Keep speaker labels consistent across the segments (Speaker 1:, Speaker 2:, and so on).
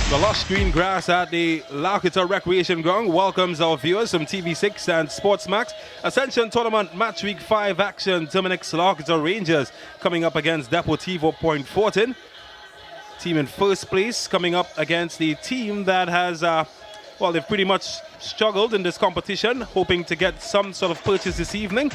Speaker 1: The lush green grass at the La Horquetta Recreation Ground welcomes our viewers from TV6 and Sportsmax. Ascension Tournament Match Week 5 action. Terminix La Horquetta Rangers coming up against Deportivo Point Fortin. Team in first place coming up against the team that has, well, they've pretty much struggled in this competition, hoping to get some sort of purchase this evening.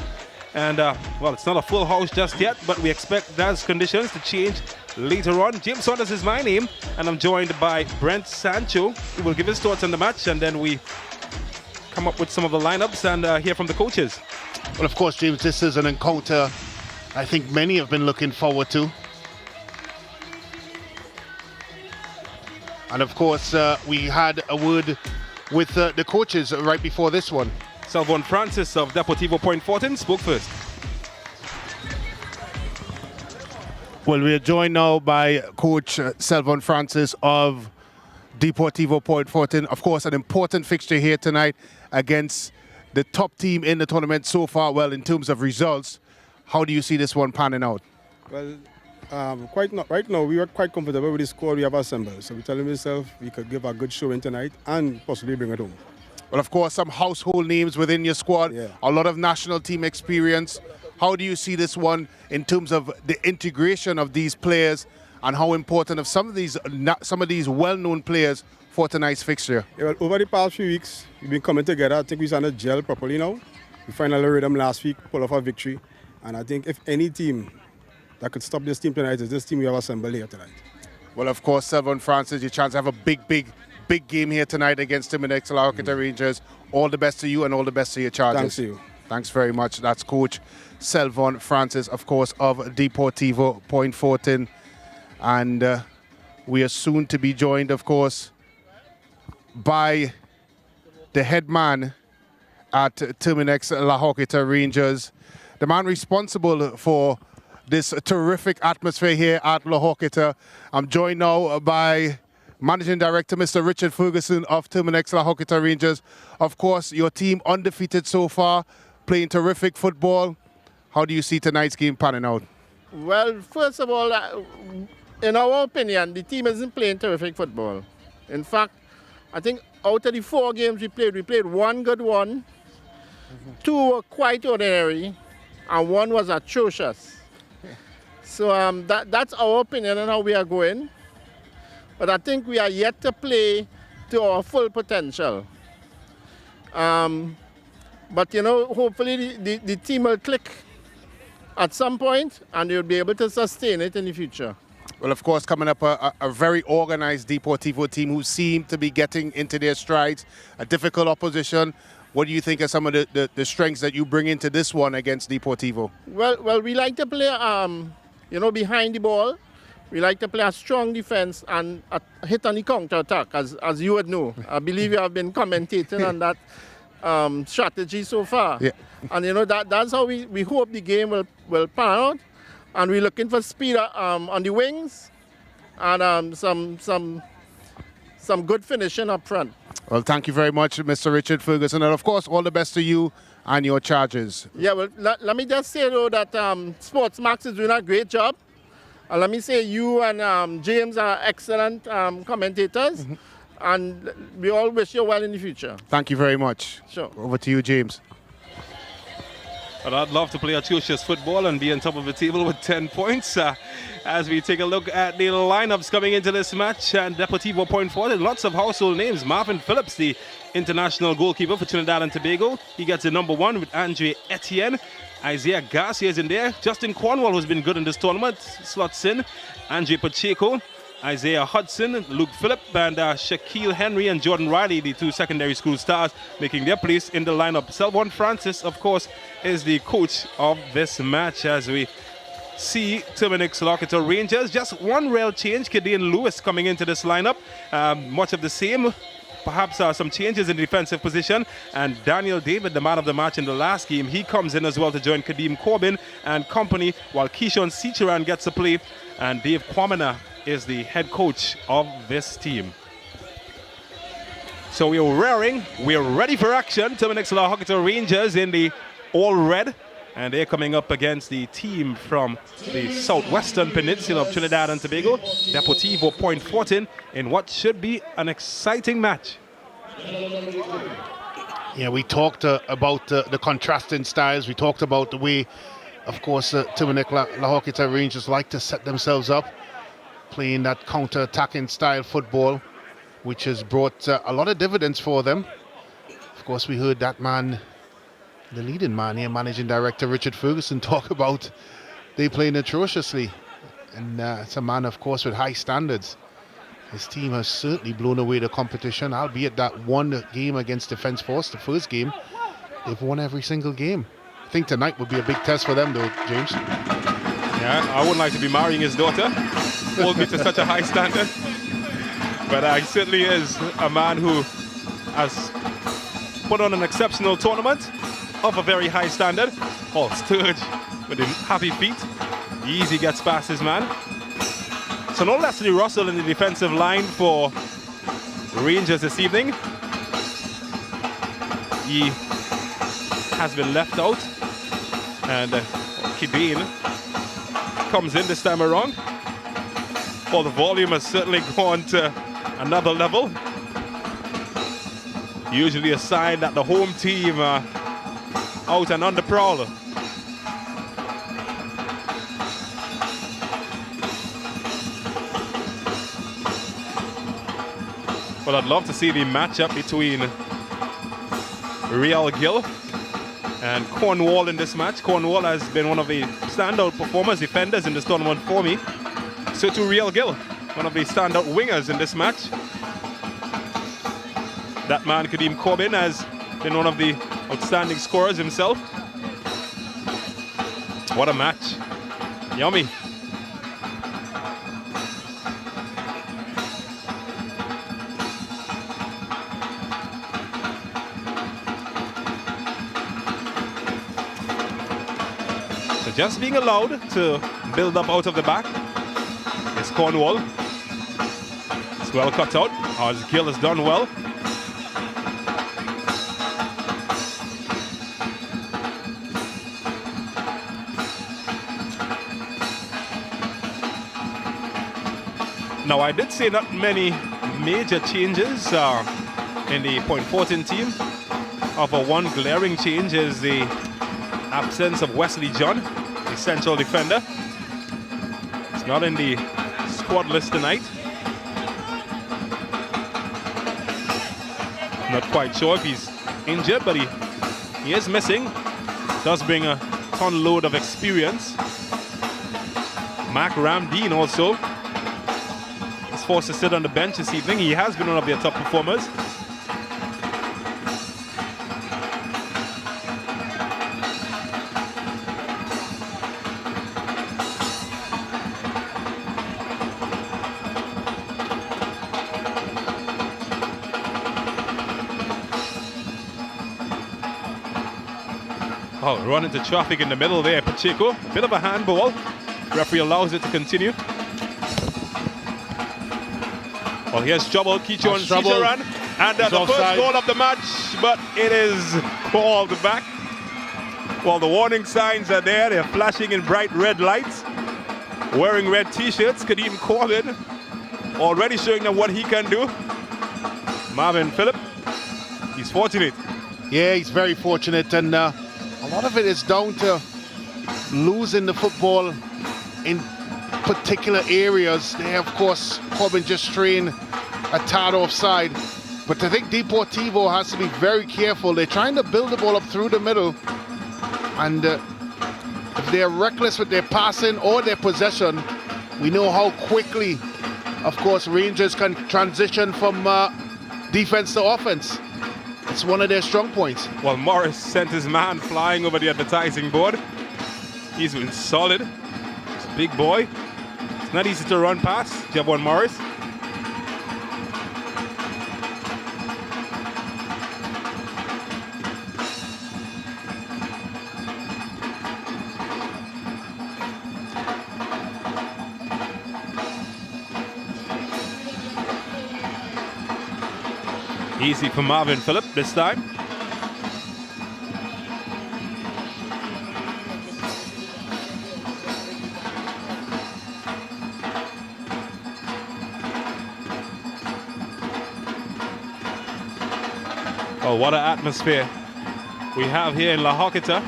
Speaker 1: And, well, it's not a full house just yet, but we expect those conditions to change later on. James Saunders is my name, and I'm joined by Brent Sancho, who will give his thoughts on the match, and then we come up with some of the lineups and hear from the coaches.
Speaker 2: Well, of course, James, this is an encounter I think many have been looking forward to. And, of course, we had a word with the coaches right before this one.
Speaker 1: Selvon Francis of Deportivo Point Fortin spoke first.
Speaker 2: Well, we are joined now by Coach Selvon Francis of Deportivo Point Fortin. Of course, an important fixture here tonight against the top team in the tournament so far. Well, in terms of results, how do you see this one panning out?
Speaker 3: Well, right now we are quite comfortable with the squad we have assembled. So we're telling ourselves we could give a good showing tonight and possibly bring it home.
Speaker 2: Well, of course, some household names within your squad, a lot of national team experience. How do you see this one in terms of the integration of these players and how important of some of these well-known players for tonight's fixture?
Speaker 3: Yeah, well, over the past few weeks, we've been coming together. I think we're starting to gel properly now. We finally rhythm last week, pull off a victory. And I think if any team that could stop this team tonight is this team we have assembled here tonight.
Speaker 2: Well, of course, Selvon Francis, your chance to have a big game here tonight against Terminix La Horquetta Rangers. All the best to you and all the best to your charges.
Speaker 3: Thanks to you.
Speaker 2: Thanks very much. That's Coach Selvon Francis, of course, of Deportivo Point Fortin. And we are soon to be joined, of course, by the head man at Terminix La Horquetta Rangers, the man responsible for this terrific atmosphere here at La Horquetta. I'm joined now by Managing Director, Mr. Richard Ferguson of Terminix La Horquetta Rangers. Of course, your team undefeated so far, playing terrific football. How do you see tonight's game panning out?
Speaker 4: Well, first of all, in our opinion, the team isn't playing terrific football. In fact, I think out of the 4 games we played one good one, 2 were quite ordinary, and 1 was atrocious. So that's our opinion on how we are going. But I think we are yet to play to our full potential. But, you know, hopefully the team will click at some point and they'll be able to sustain it in the future.
Speaker 2: Well, of course, coming up a very organized Deportivo team who seem to be getting into their strides, a difficult opposition. What do you think are some of the strengths that you bring into this one against Deportivo?
Speaker 4: Well, we like to play, you know, behind the ball. We like to play a strong defense and hit on the counter-attack, as you would know. I believe you have been commentating on that strategy so far. Yeah. And, you know, that's how we hope the game will pan out. And we're looking for speed on the wings and some good finishing up front.
Speaker 2: Well, thank you very much, Mr. Richard Ferguson. And, of course, all the best to you and your charges.
Speaker 4: Yeah, well, let me just say, though, that Sportsmax is doing a great job. Let me say you and James are excellent commentators, and we all wish you well in the future.
Speaker 2: Thank you very much.
Speaker 4: Sure.
Speaker 2: Over to you, James.
Speaker 1: Well, I'd love to play atrocious football and be on top of the table with 10 points. As we take a look at the lineups coming into this match, and Deportivo Point Fortin, lots of household names. Marvin Phillips, the international goalkeeper for Trinidad and Tobago. He gets the number 1 with Andre Etienne. Isaiah Garcia is in there. Justin Cornwall, who's been good in this tournament, slots in. Andre Pacheco, Isaiah Hudson, Luke Phillip, and Shaquille Henry and Jordan Riley, the 2 secondary school stars, making their place in the lineup. Selvon Francis, of course, is the coach of this match as we see Terminix La Horquetta Rangers. Just one real change, Kadean Lewis coming into this lineup. Much of the same. Perhaps some changes in the defensive position, and Daniel David, the man of the match in the last game, he comes in as well to join Kadeem Corbin and company, while Keishon Sicharan gets a play, and Dave Kwamina is the head coach of this team. So we're raring, we're ready for action. Terminix La Horquetta Rangers in the all red, And they're coming up against the team from the southwestern peninsula of Trinidad and Tobago, Deportivo Point Fortin, in what should be an exciting match.
Speaker 2: Yeah, we talked about the contrasting styles. We talked about the way, of course, Terminix La Horquetta Rangers like to set themselves up, playing that counter-attacking style football, which has brought a lot of dividends for them. Of course, we heard that man, the leading man here, Managing Director Richard Ferguson, talk about they playing atrociously. And it's a man, of course, with high standards. His team has certainly blown away the competition, albeit that one game against Defence Force, the first game, they've won every single game. I think tonight would be a big test for them, though, James.
Speaker 1: Yeah, I wouldn't like to be marrying his daughter. Hold me to such a high standard. But he certainly is a man who has put on an exceptional tournament of a very high standard. Oh, Sturge with the happy feet. Easy gets past his man. So no Leslie Russell in the defensive line for Rangers this evening. He has been left out. And Kidane comes in this time around. Well, the volume has certainly gone to another level. Usually a sign that the home team are out and on the prowl. Well, I'd love to see the matchup between Real Gill and Cornwall in this match. Cornwall has been one of the standout performers, defenders in this tournament for me. So to Real Gill, one of the standout wingers in this match. That man, Corbin, has been one of the outstanding scorers himself. What a match. Yummy. So just being allowed to build up out of the back is Cornwall. It's well cut out. As Gill has done well. Now, I did say not many major changes in the Point Fortin team. However, one glaring change is the absence of Wesley John, the central defender. He's not in the squad list tonight. Not quite sure if he's injured, but he is missing. Does bring a ton load of experience. Mark Ramdeen also forced to sit on the bench this evening. He has been one of their top performers. Oh, run into traffic in the middle there, Pacheco. Bit of a handball. Referee allows it to continue. Well, here's trouble, Kicho and Cijaran, and the first goal of the match, but it is called back. Well, the warning signs are there. They're flashing in bright red lights. Wearing red t-shirts, Kadeem Corbin already showing them what he can do. Marvin Phillip, he's fortunate.
Speaker 2: Yeah, he's very fortunate, and a lot of it is down to losing the football in particular areas. There, of course, Corbin just straying a tad offside. But I think Deportivo has to be very careful. They're trying to build the ball up through the middle. And if they're reckless with their passing or their possession, we know how quickly, of course, Rangers can transition from defense to offense. It's one of their strong points.
Speaker 1: Well, Morris sent his man flying over the advertising board. He's been solid. He's a big boy. It's not easy to run past Javon Morris. Easy for Marvin Phillip this time. Oh, what an atmosphere we have here in La Horquetta.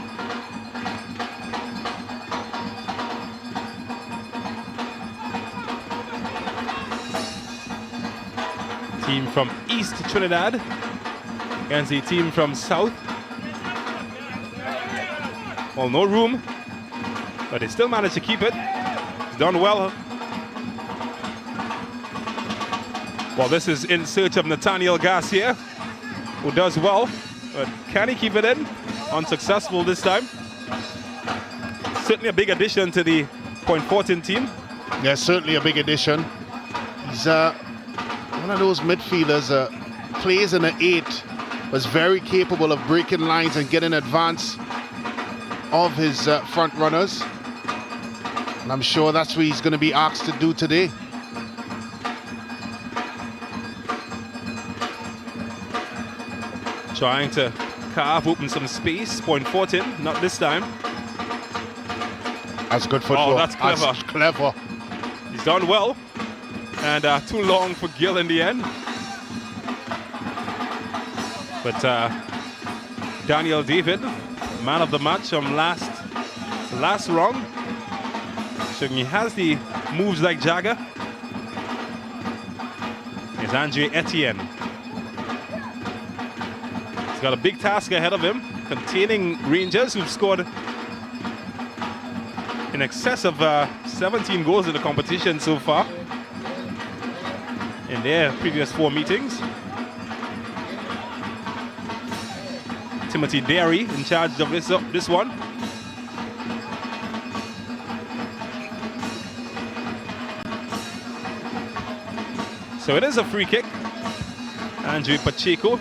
Speaker 1: Team from East Trinidad against the team from South. Well, no room, but they still managed to keep it. It's done well. Well, this is in search of Nathaniel Garcia, who does well, but can he keep it in? Unsuccessful this time. Certainly a big addition to the Point Fortin team.
Speaker 2: Yeah, certainly a big addition. He's one of those midfielders, plays in an 8, was very capable of breaking lines and getting advance of his front runners. And I'm sure that's what he's going to be asked to do today.
Speaker 1: Trying to carve open some space. Point Fortin, not this time.
Speaker 2: That's good football.
Speaker 1: Oh, that's clever.
Speaker 2: That's clever.
Speaker 1: He's done well. And too long for Gill in the end. But Daniel David, man of the match from last round. So he has the moves like Jagger. Here's Andre Etienne. He's got a big task ahead of him, containing Rangers, who've scored in excess of 17 goals in the competition so far in their previous 4 meetings. Timothy Derry in charge of this one. So it is a free kick. Andrew Pacheco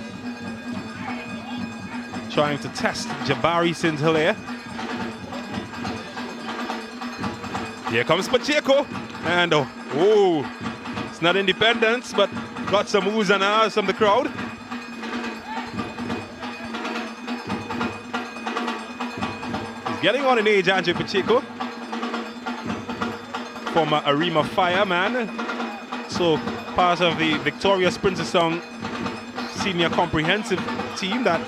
Speaker 1: trying to test Jabari St-Hilaire. Here comes Pacheco, and oh, it's not Independence, but got some oohs and ahs from the crowd. He's getting on in age, Andrew Pacheco, former Arima Fireman, so part of the victorious Princeton Senior Comprehensive team that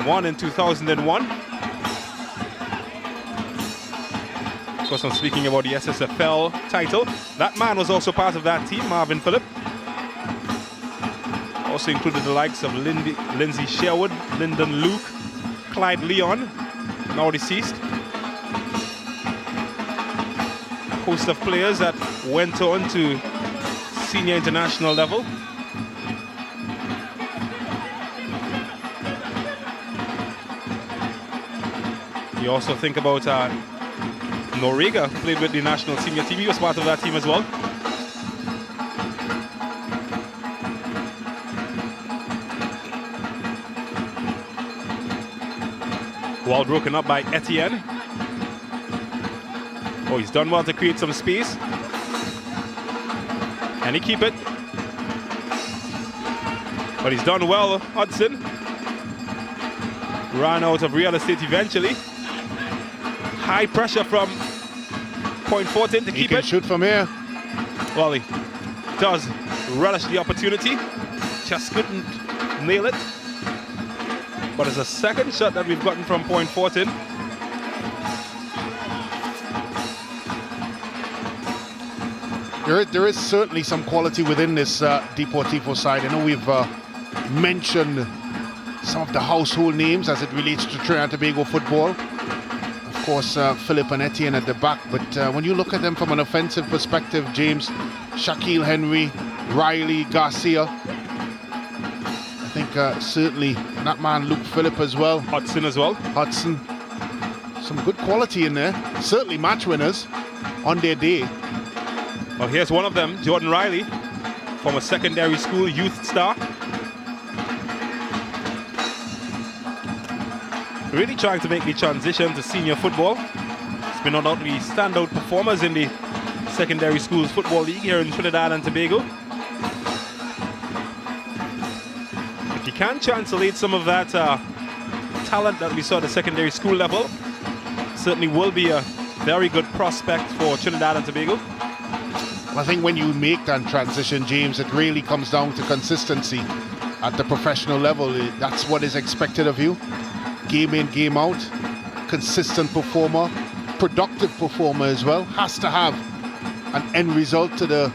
Speaker 1: won in 2001. Of course, I'm speaking about the SSFL title. That man was also part of that team, Marvin Phillip. Also included the likes of Lindsay Sherwood, Lyndon Luke, Clyde Leon, now deceased. A host of players that went on to senior international level. You also think about Noriega, played with the national senior team. He was part of that team as well. Wall broken up by Etienne. Oh, he's done well to create some space. Can he keep it? But he's done well, Hudson. Ran out of real estate eventually. High pressure from Point Fortin to keep it. He
Speaker 2: can shoot from here.
Speaker 1: Well, he does relish the opportunity. Just couldn't nail it. But it's a second shot that we've gotten from Point Fortin.
Speaker 2: There is certainly some quality within this Deportivo side. I know we've mentioned some of the household names as it relates to Trinidad and Tobago football. Of course, Phillip and Etienne at the back. But when you look at them from an offensive perspective, James, Shaquille Henry, Riley, Garcia, I think certainly that man Luke Phillip as well.
Speaker 1: Hudson as well.
Speaker 2: Hudson. Some good quality in there. Certainly match winners on their day.
Speaker 1: Well, here's one of them, Jordan Riley, from a secondary school youth star. Really trying to make the transition to senior football. It's been one of the standout performers in the secondary schools football league here in Trinidad and Tobago. If you can translate some of that talent that we saw at the secondary school level, certainly will be a very good prospect for Trinidad and Tobago.
Speaker 2: I think when you make that transition, James, it really comes down to consistency. at the professional level, that's what is expected of you. Game in, game out, consistent performer, productive performer as well. Has to have an end result to the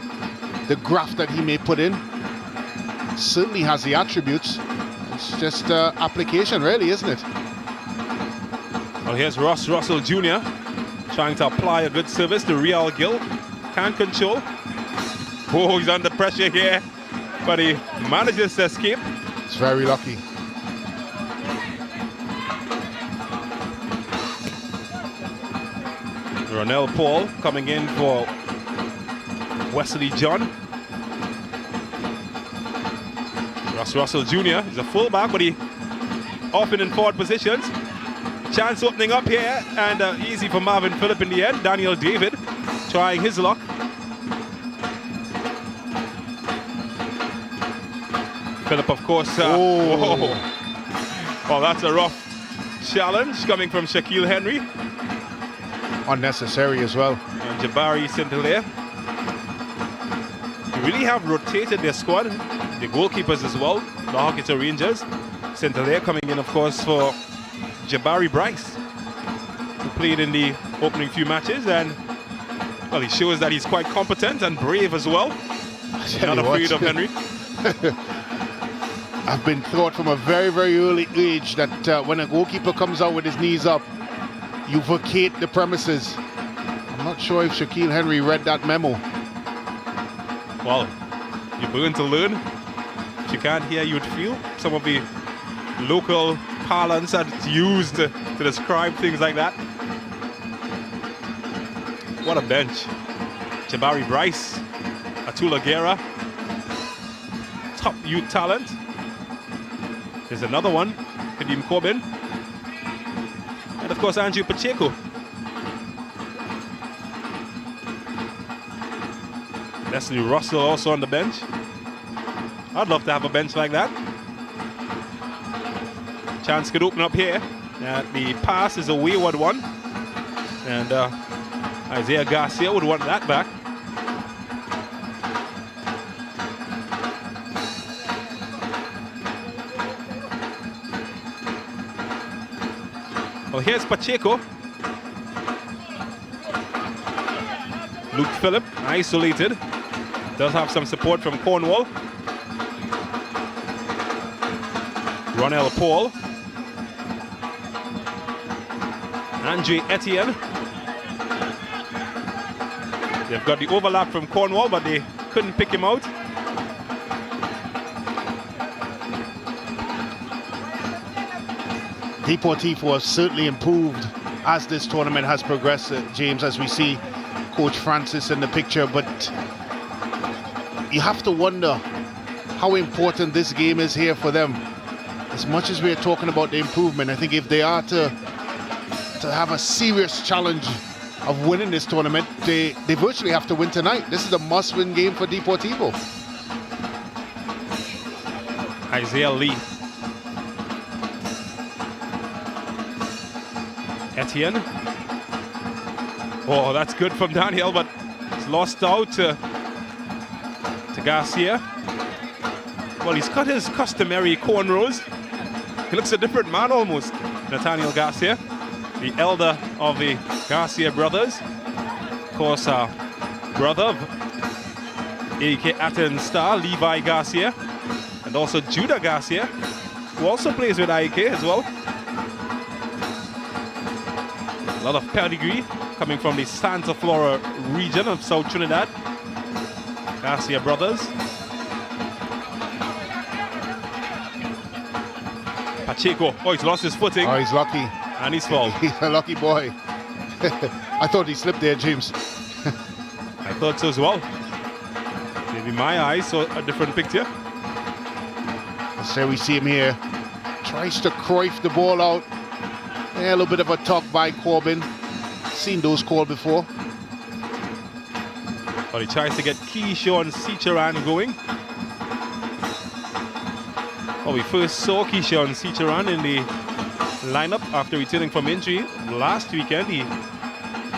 Speaker 2: graft that he may put in. Certainly has the attributes. It's just application, really, isn't it?
Speaker 1: Well, here's Ross Russell Jr. trying to apply a good service to Real Gill. Can't control. Oh, he's under pressure here, but he manages to escape.
Speaker 2: It's very lucky.
Speaker 1: Ronell Paul coming in for Wesley John. Ross Russell Jr. is a fullback, but he often in forward positions. Chance opening up here, and easy for Marvin Phillip in the end. Daniel David trying his luck. Phillip, of course. Whoa. Well, that's a rough challenge coming from Shaquille Henry.
Speaker 2: Unnecessary as well.
Speaker 1: And Jabari St-Hilaire. They really have rotated their squad. The goalkeepers as well. The Horquetta Rangers. St-Hilaire coming in, of course, for Jabari Bryce, who played in the opening few matches, and well, he shows that he's quite competent and brave as well. Not afraid of Henry.
Speaker 2: I've been taught from a very, very early age that when a goalkeeper comes out with his knees up, you vacate the premises. I'm not sure if Shaquille Henry read that memo.
Speaker 1: Well, you're going to learn. If you can't hear, you'd feel. Some of the local parlance that's used to describe things like that. What a bench. Jabari Bryce, Atula Guerra, top youth talent. There's another one, Kadeem Corbin. And of course, Andrew Pacheco. Leslie Russell also on the bench. I'd love to have a bench like that. Chance could open up here. The pass is a wayward one. And Isaiah Garcia would want that back. Well, here's Pacheco. Luke Phillip, isolated. Does have some support from Cornwall. Ronell Paul. Andre Etienne. They've got the overlap from Cornwall, but they couldn't pick him out.
Speaker 2: Deportivo has certainly improved as this tournament has progressed, James, as we see Coach Francis in the picture, but you have to wonder how important this game is here for them. As much as we're talking about the improvement, I think if they are to have a serious challenge of winning this tournament, they virtually have to win tonight. This is a must-win game for Deportivo.
Speaker 1: Isaiah Lee. Etienne. Oh, that's good from Daniel, but it's lost out to Garcia. Well, he's cut his customary cornrows. He looks a different man almost. Nathaniel Garcia, the elder of the Garcia brothers. Of course, brother of AK Athens star Levi Garcia, and also Judah Garcia, who also plays with IK as well. A lot of pedigree coming from the Santa Flora region of South Trinidad. Garcia brothers. Pacheco, oh, he's lost his footing.
Speaker 2: Oh, he's lucky.
Speaker 1: And he's fall.
Speaker 2: He's a lucky boy. I thought he slipped there, James.
Speaker 1: I thought so as well. Maybe my eyes saw a different picture.
Speaker 2: So we see him here. Tries to Cruyff the ball out. Yeah, a little bit of a tug by Corbin. Seen those called before.
Speaker 1: But he tries to get Keyshawn Cicheran going. Oh, we first saw Keyshawn Cicheran in the lineup after returning from injury last weekend. He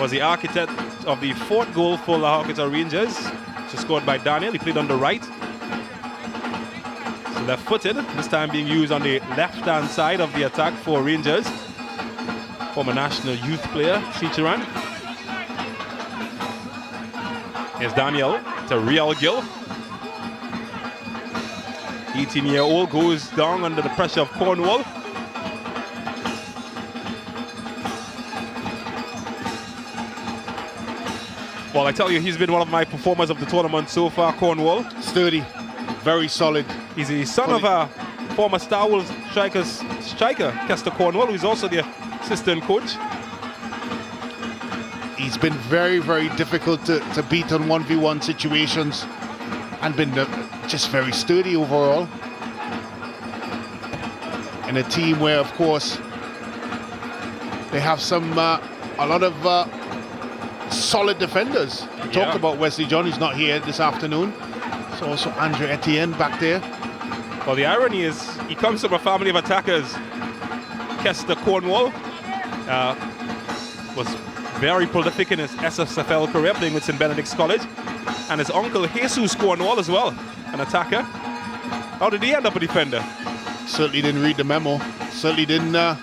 Speaker 1: was the architect of the fourth goal for La Horquetta Rangers, which was scored by Daniel. He played on the right. So Left-footed, this time being used on the left-hand side of the attack for Rangers. Former national youth player, Cicheran. Here's Daniel to Real Gill. 18-year-old goes down under the pressure of Cornwall. Well, I tell you, he's been one of my performers of the tournament so far, Cornwall.
Speaker 2: Sturdy, very solid.
Speaker 1: He's the son of a former Star Wars striker, Kester Cornwall, who's also the assistant coach.
Speaker 2: He's been very, very difficult to beat on 1v1 situations and been just very sturdy overall. In a team where, of course, they have a lot of solid defenders. We talked about Wesley John, who's not here this afternoon. So also Andre Etienne back there.
Speaker 1: Well, the irony is he comes from a family of attackers. Kester Cornwall was very prolific in his SSFL career, playing with St. Benedict's College. And his uncle Jesus Cornwall as well, an attacker. How did he end up a defender?
Speaker 2: Certainly didn't read the memo. Certainly didn't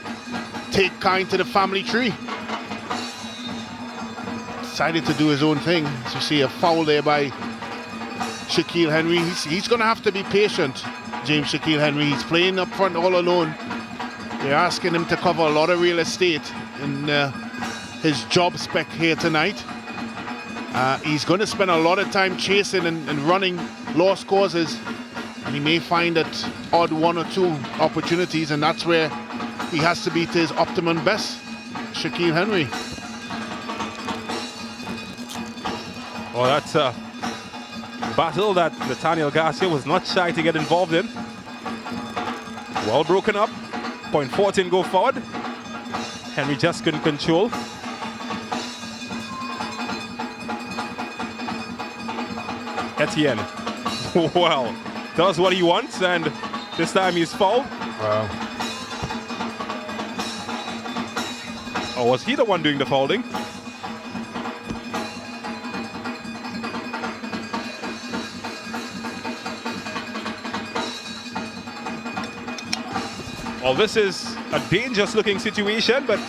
Speaker 2: take kind to the family tree. Decided to do his own thing. As you see a foul there by Shaquille Henry. He's going to have to be patient, James Shaquille Henry. He's playing up front all alone. They're asking him to cover a lot of real estate in his job spec here tonight. He's going to spend a lot of time chasing and running lost causes, and he may find that odd one or two opportunities, and that's where he has to be to his optimum best. Shaquille Henry.
Speaker 1: Well, that's a battle that Nathaniel Garcia was not shy to get involved in. Well broken up. 0.14 go forward. Henry just couldn't control. Etienne, well, does what he wants, and this time he's fouled.
Speaker 2: Wow.
Speaker 1: Or was he the one doing the fouling? Well, this is a dangerous looking situation, but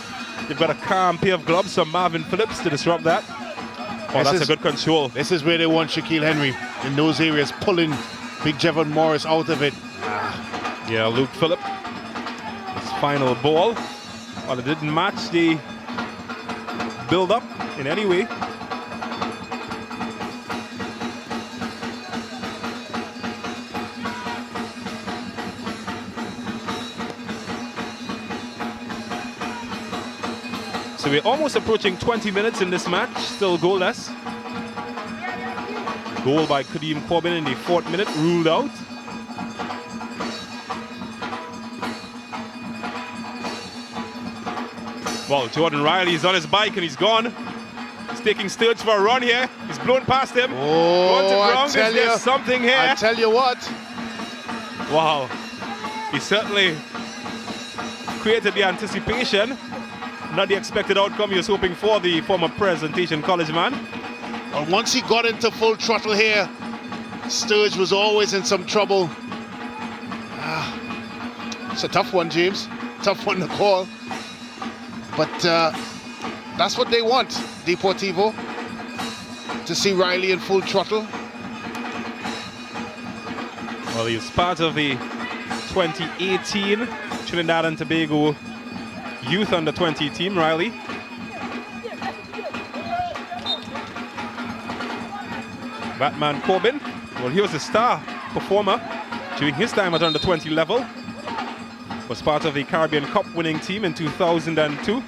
Speaker 1: you've got a calm pair of gloves from Marvin Phillips to disrupt that. Oh, that's a good control.
Speaker 2: This is where they want Shaquille Henry, in those areas, pulling Big Jevon Morris out of it.
Speaker 1: Yeah, Luke Phillip. His final ball. Well, it didn't match the build-up in any way. So we're almost approaching 20 minutes in this match, still goalless. Goal by Kadeem Corbin in the 4th minute, ruled out. Well, Jordan Riley's on his bike and he's gone. He's taking Sturge for a run here. He's blown past him.
Speaker 2: Oh, I tell you,
Speaker 1: something here.
Speaker 2: I tell you what.
Speaker 1: Wow. He certainly created the anticipation. Not the expected outcome he was hoping for, the former Presentation College man.
Speaker 2: Well, once he got into full throttle here, Sturge was always in some trouble. It's a tough one, James. Tough one to call. But that's what they want, Deportivo. To see Riley in full throttle.
Speaker 1: Well, he's part of the 2018 Trinidad and Tobago Youth Under 20 team, Riley. Batman Corbin, well, he was a star performer during his time at under 20 level. Was part of the Caribbean Cup winning team in 2002.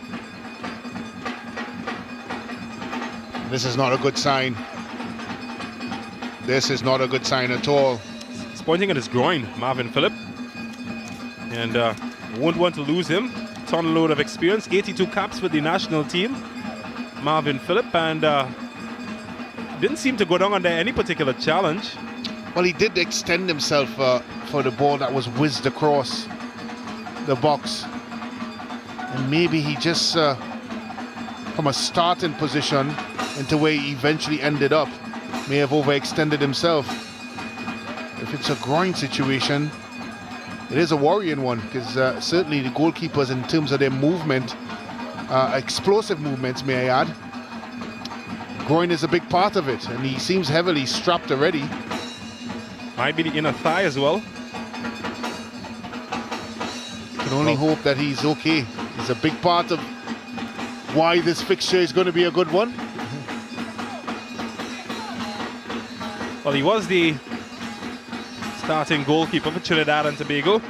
Speaker 2: This is not a good sign. This is not a good sign at all.
Speaker 1: He's pointing at his groin, Marvin Phillip. And won't want to lose him. Ton load of experience, 82 caps with the national team. Marvin Phillip, and didn't seem to go down under any particular challenge.
Speaker 2: Well, he did extend himself for the ball that was whizzed across the box. And maybe he just, from a starting position into where he eventually ended up, may have overextended himself. If it's a groin situation, It is a worrying one because certainly the goalkeepers, in terms of their movement, explosive movements, may I add, groin is a big part of it, and he seems heavily strapped already.
Speaker 1: Might be the inner thigh as well.
Speaker 2: Can only hope that he's okay. He's a big part of why this fixture is going to be a good one.
Speaker 1: Well, he was the starting goalkeeper for Trinidad and Tobago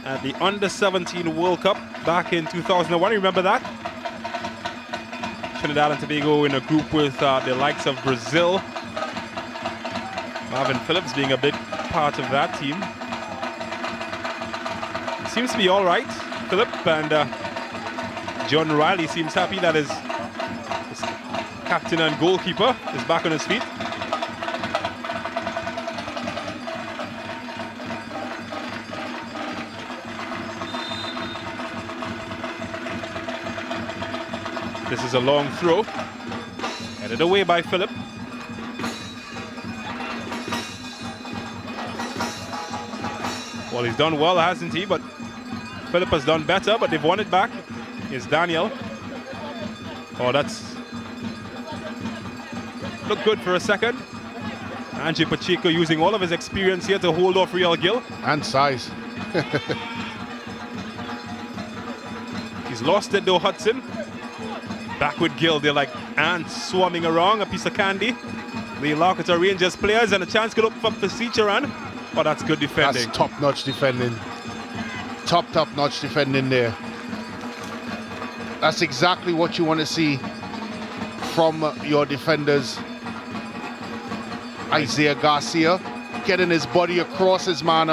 Speaker 1: at the Under-17 World Cup back in 2001. Remember that? Trinidad and Tobago in a group with the likes of Brazil. Marvin Phillips being a big part of that team. He seems to be all right, Phillip, and John Riley seems happy that his captain and goalkeeper is back on his feet. This is a long throw, headed away by Phillip. Well, he's done well, hasn't he? But Phillip has done better, but they've won it back. Here's Daniel. Oh, that's looked good for a second. Angie Pacheco using all of his experience here to hold off Real Gil.
Speaker 2: And size.
Speaker 1: He's lost it though, Hudson. Back with Gil, they're like ants swarming around, a piece of candy. The Larkota Rangers players, and a chance could open up for Sicharan. Oh, that's good defending.
Speaker 2: That's top-notch defending. Top-notch defending there. That's exactly what you want to see from your defenders. Isaiah Garcia getting his body across his man,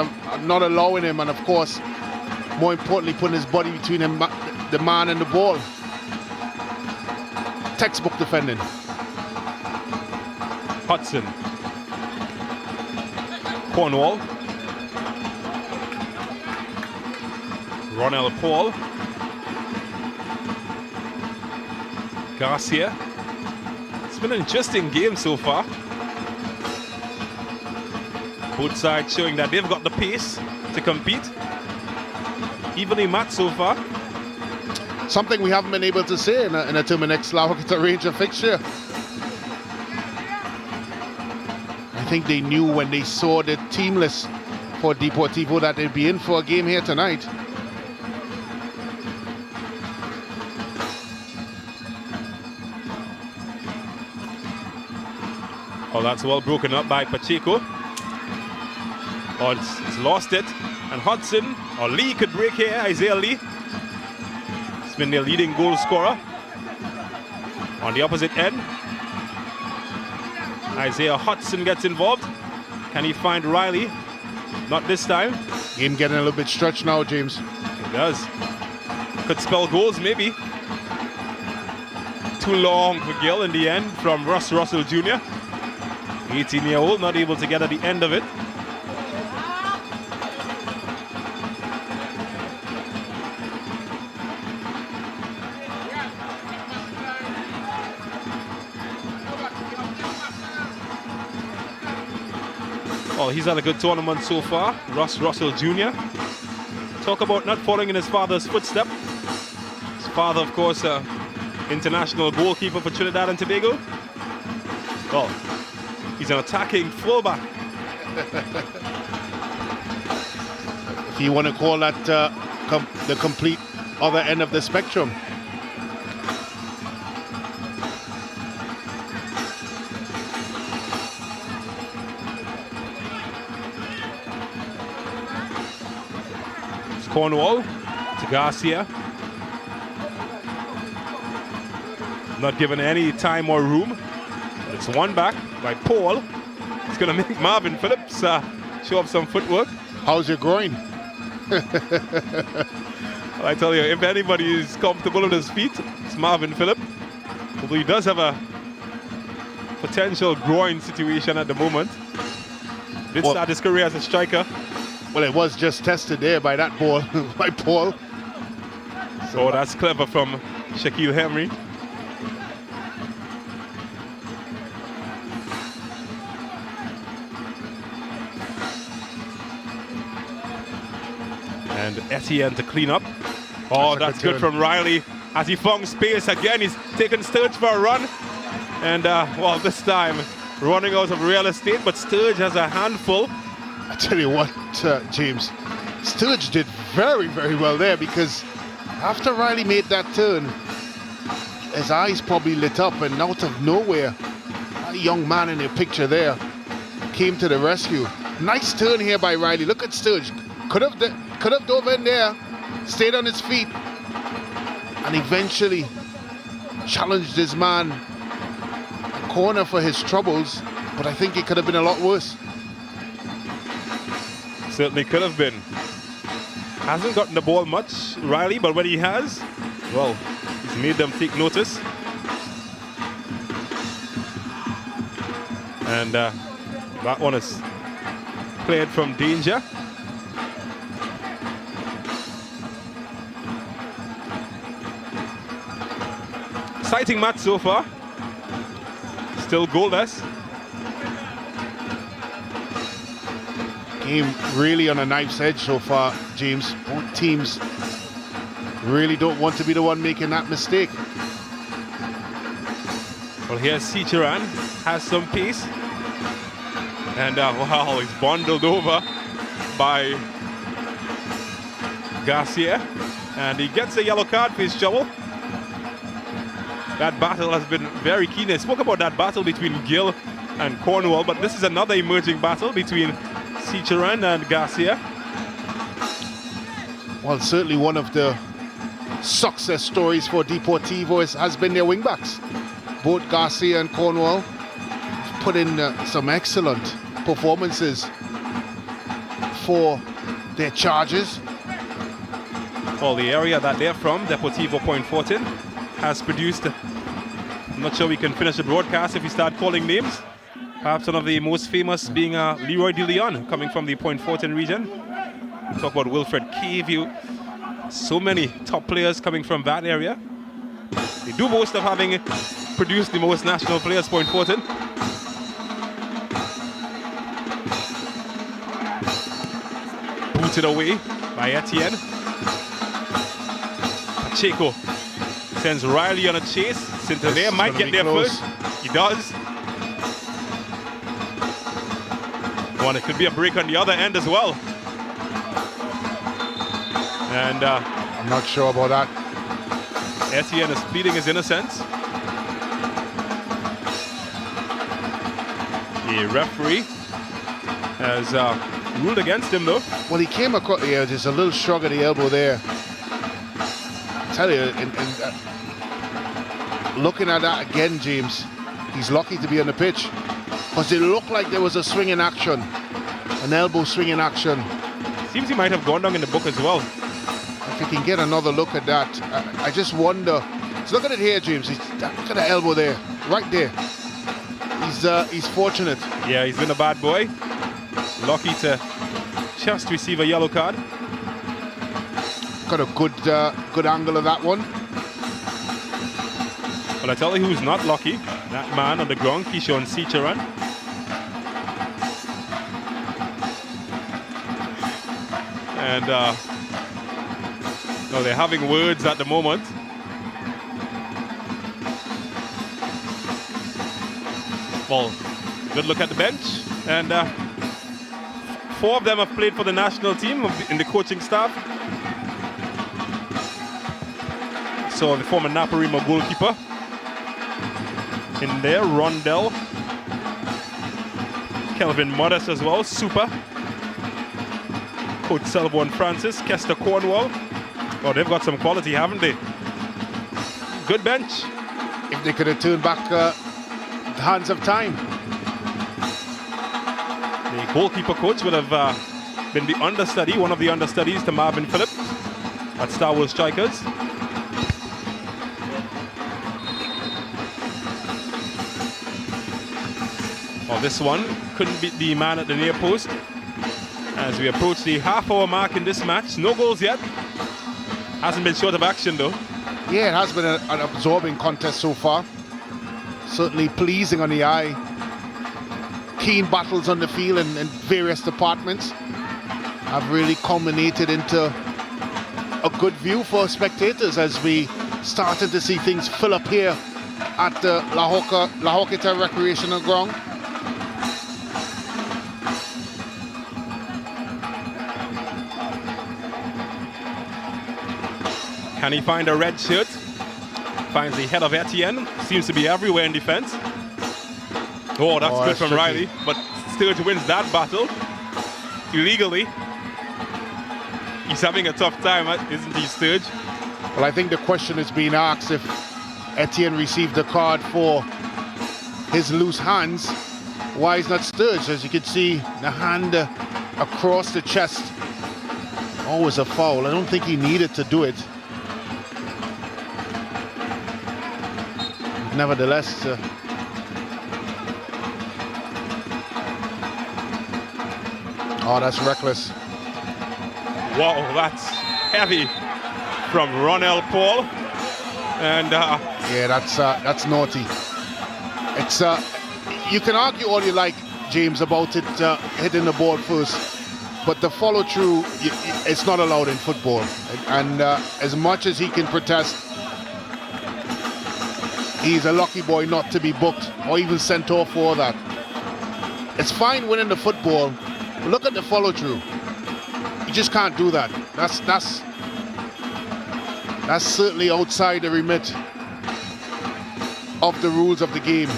Speaker 2: not allowing him, and of course, more importantly, putting his body between him, the man and the ball. Textbook defending.
Speaker 1: Hudson. Cornwall. Ronell Paul. Garcia. It's been an interesting game so far. Both sides showing that they've got the pace to compete. Evenly matched so far.
Speaker 2: Something we haven't been able to say in a Terminix La Horquetta Ranger fixture. I think they knew when they saw the team list for Deportivo that they'd be in for a game here tonight.
Speaker 1: Oh, that's well broken up by Pacheco. Oh, it's lost it. And Hudson, or Lee could break here, Isaiah Lee. He's been their leading goal scorer. On the opposite end, Isaiah Hudson gets involved. Can he find Riley? Not this time.
Speaker 2: Game getting a little bit stretched now, James.
Speaker 1: It does. Could spell goals, maybe. Too long for Gil in the end from Russ Russell Jr. 18-year-old, not able to get at the end of it. Well, he's had a good tournament so far, Russ Russell Jr. Talk about not following in his father's footsteps. His father, of course, international goalkeeper for Trinidad and Tobago. Well, he's an attacking fullback.
Speaker 2: If you want to call that the complete other end of the spectrum.
Speaker 1: Cornwall to Garcia. Not given any time or room. It's one back by Paul. It's going to make Marvin Phillips show up some footwork.
Speaker 2: How's your groin?
Speaker 1: Well, I tell you, if anybody is comfortable on his feet, it's Marvin Phillips. Although he does have a potential groin situation at the moment. Did start his career as a striker.
Speaker 2: Well, it was just tested there by that ball, by Paul.
Speaker 1: So that's clever from Shaquille Henry. And Etienne to clean up. Oh, that's good from Riley. As he found space again, he's taking Sturge for a run. And, well, this time running out of real estate, but Sturge has a handful.
Speaker 2: I tell you what, James, Sturge did very, very well there, because after Riley made that turn, his eyes probably lit up, and out of nowhere, a young man in the picture there came to the rescue. Nice turn here by Riley. Look at Sturge. Could have dove in there, stayed on his feet, and eventually challenged his man a corner for his troubles, but I think it could have been a lot worse.
Speaker 1: Certainly could have been. Hasn't gotten the ball much, Riley, but when he has, well, he's made them take notice. And that one is cleared from danger. Exciting match so far. Still goalless.
Speaker 2: Game really on a knife's edge so far, James. Both teams really don't want to be the one making that mistake.
Speaker 1: Well, here's Cicheran, has some pace. And wow, he's bundled over by Garcia. And he gets a yellow card for his trouble. That battle has been very keen. I spoke about that battle between Gill and Cornwall, but this is another emerging battle between Cicheran and Garcia.
Speaker 2: Well, certainly one of the success stories for Deportivo has been their wingbacks. Both Garcia and Cornwall put in some excellent performances for their charges.
Speaker 1: Well, the area that they're from, Deportivo Point Fortin, has produced, I'm not sure we can finish the broadcast if we start calling names. Perhaps one of the most famous being Leroy De Leon, coming from the Point Fortin region. We talk about Wilfred Cave. So many top players coming from that area. They do boast of having produced the most national players, Point Fortin. Booted away by Etienne. Pacheco sends Riley on a chase. St-Hilaire might get there first. He does. Well, it could be a break on the other end as well. And
Speaker 2: I'm not sure about that.
Speaker 1: Etienne is pleading his innocence. The referee has ruled against him, though.
Speaker 2: Well, he came across, yeah, there's a little shrug of the elbow there. I tell you, looking at that again, James, he's lucky to be on the pitch, because it looked like there was a swing in action, an elbow swing in action.
Speaker 1: Seems he might have gone down in the book as well.
Speaker 2: If you can get another look at that, I just wonder. So look at it here, James. Look at the elbow there, right there. He's fortunate.
Speaker 1: Yeah, he's been a bad boy. Lucky to just receive a yellow card.
Speaker 2: Got a good angle of that one.
Speaker 1: Well, I tell you who's not lucky. That man on the ground, Kishon Cicheran. And no, they're having words at the moment. Well, good look at the bench. And 4 of them have played for the national team in the coaching staff. So the former Naparima goalkeeper in there, Rondell. Kelvin Modest as well, super. Coach Selborn Francis, Kester Cornwall. Oh, they've got some quality, haven't they? Good bench.
Speaker 2: If they could have turned back the hands of time.
Speaker 1: The goalkeeper coach would have been the understudy, one of the understudies to Marvin Phillip at Star Wars Strikers. Oh, this one couldn't beat the man at the near post. As we approach the half-hour mark in this match, no goals yet. Hasn't been short of action though.
Speaker 2: Yeah, it has been an absorbing contest so far. Certainly pleasing on the eye. Keen battles on the field in various departments have really culminated into a good view for spectators as we started to see things fill up here at the La Horquetta Recreational Ground.
Speaker 1: Can he find a red shirt? Finds the head of Etienne. Seems to be everywhere in defense. Oh, that's good from Riley. But Sturge wins that battle illegally. He's having a tough time, isn't he, Sturge?
Speaker 2: Well, I think the question is being asked if Etienne received a card for his loose hands. Why is not Sturge? As you can see, the hand across the chest. Always a foul. I don't think he needed to do it. Nevertheless, oh, that's reckless.
Speaker 1: Wow, that's heavy from Ronell Paul. And
Speaker 2: yeah, that's naughty. It's you can argue all you like, James, about it hitting the ball first, but the follow through, it's not allowed in football. And as much as he can protest, he's a lucky boy not to be booked or even sent off for that. It's fine winning the football. Look at the follow through. You just can't do that. That's certainly outside the remit of the rules of the game.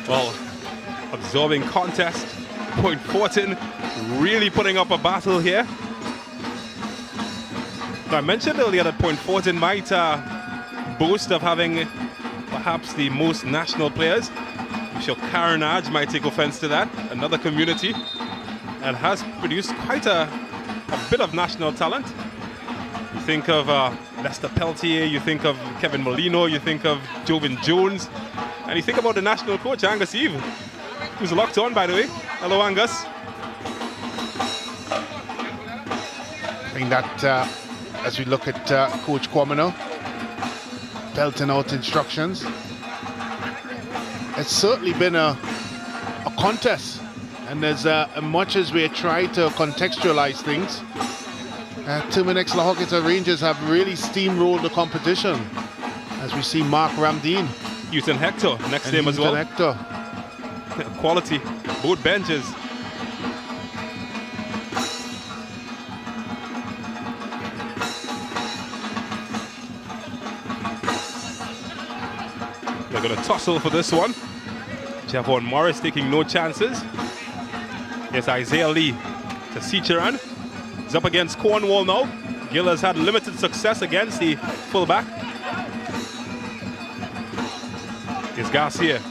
Speaker 1: Well, absorbing contest. Point Fortin really putting up a battle here. Now, I mentioned earlier that Point Fortin might boast of having perhaps the most national players. I'm sure Carenage might take offense to that. Another community that has produced quite a bit of national talent. You think of Lester Peltier, you think of Kevin Molino, you think of Jovin Jones, and you think about the national coach, Angus Eve, who's locked on, by the way. Hello, Angus.
Speaker 2: I think that as we look at Coach Quamino belting out instructions, it's certainly been a contest, and as much as we try to contextualize things, Terminix La Horquetta Rangers have really steamrolled the competition, as we see Mark Ramdeen.
Speaker 1: Houston Hector next to him as well.
Speaker 2: Hector.
Speaker 1: Quality, both benches. They're going to tussle for this one. Javon Morris taking no chances. Here's Isaiah Lee to Cicheran. He's up against Cornwall now. Gill has had limited success against the fullback. Here's Garcia.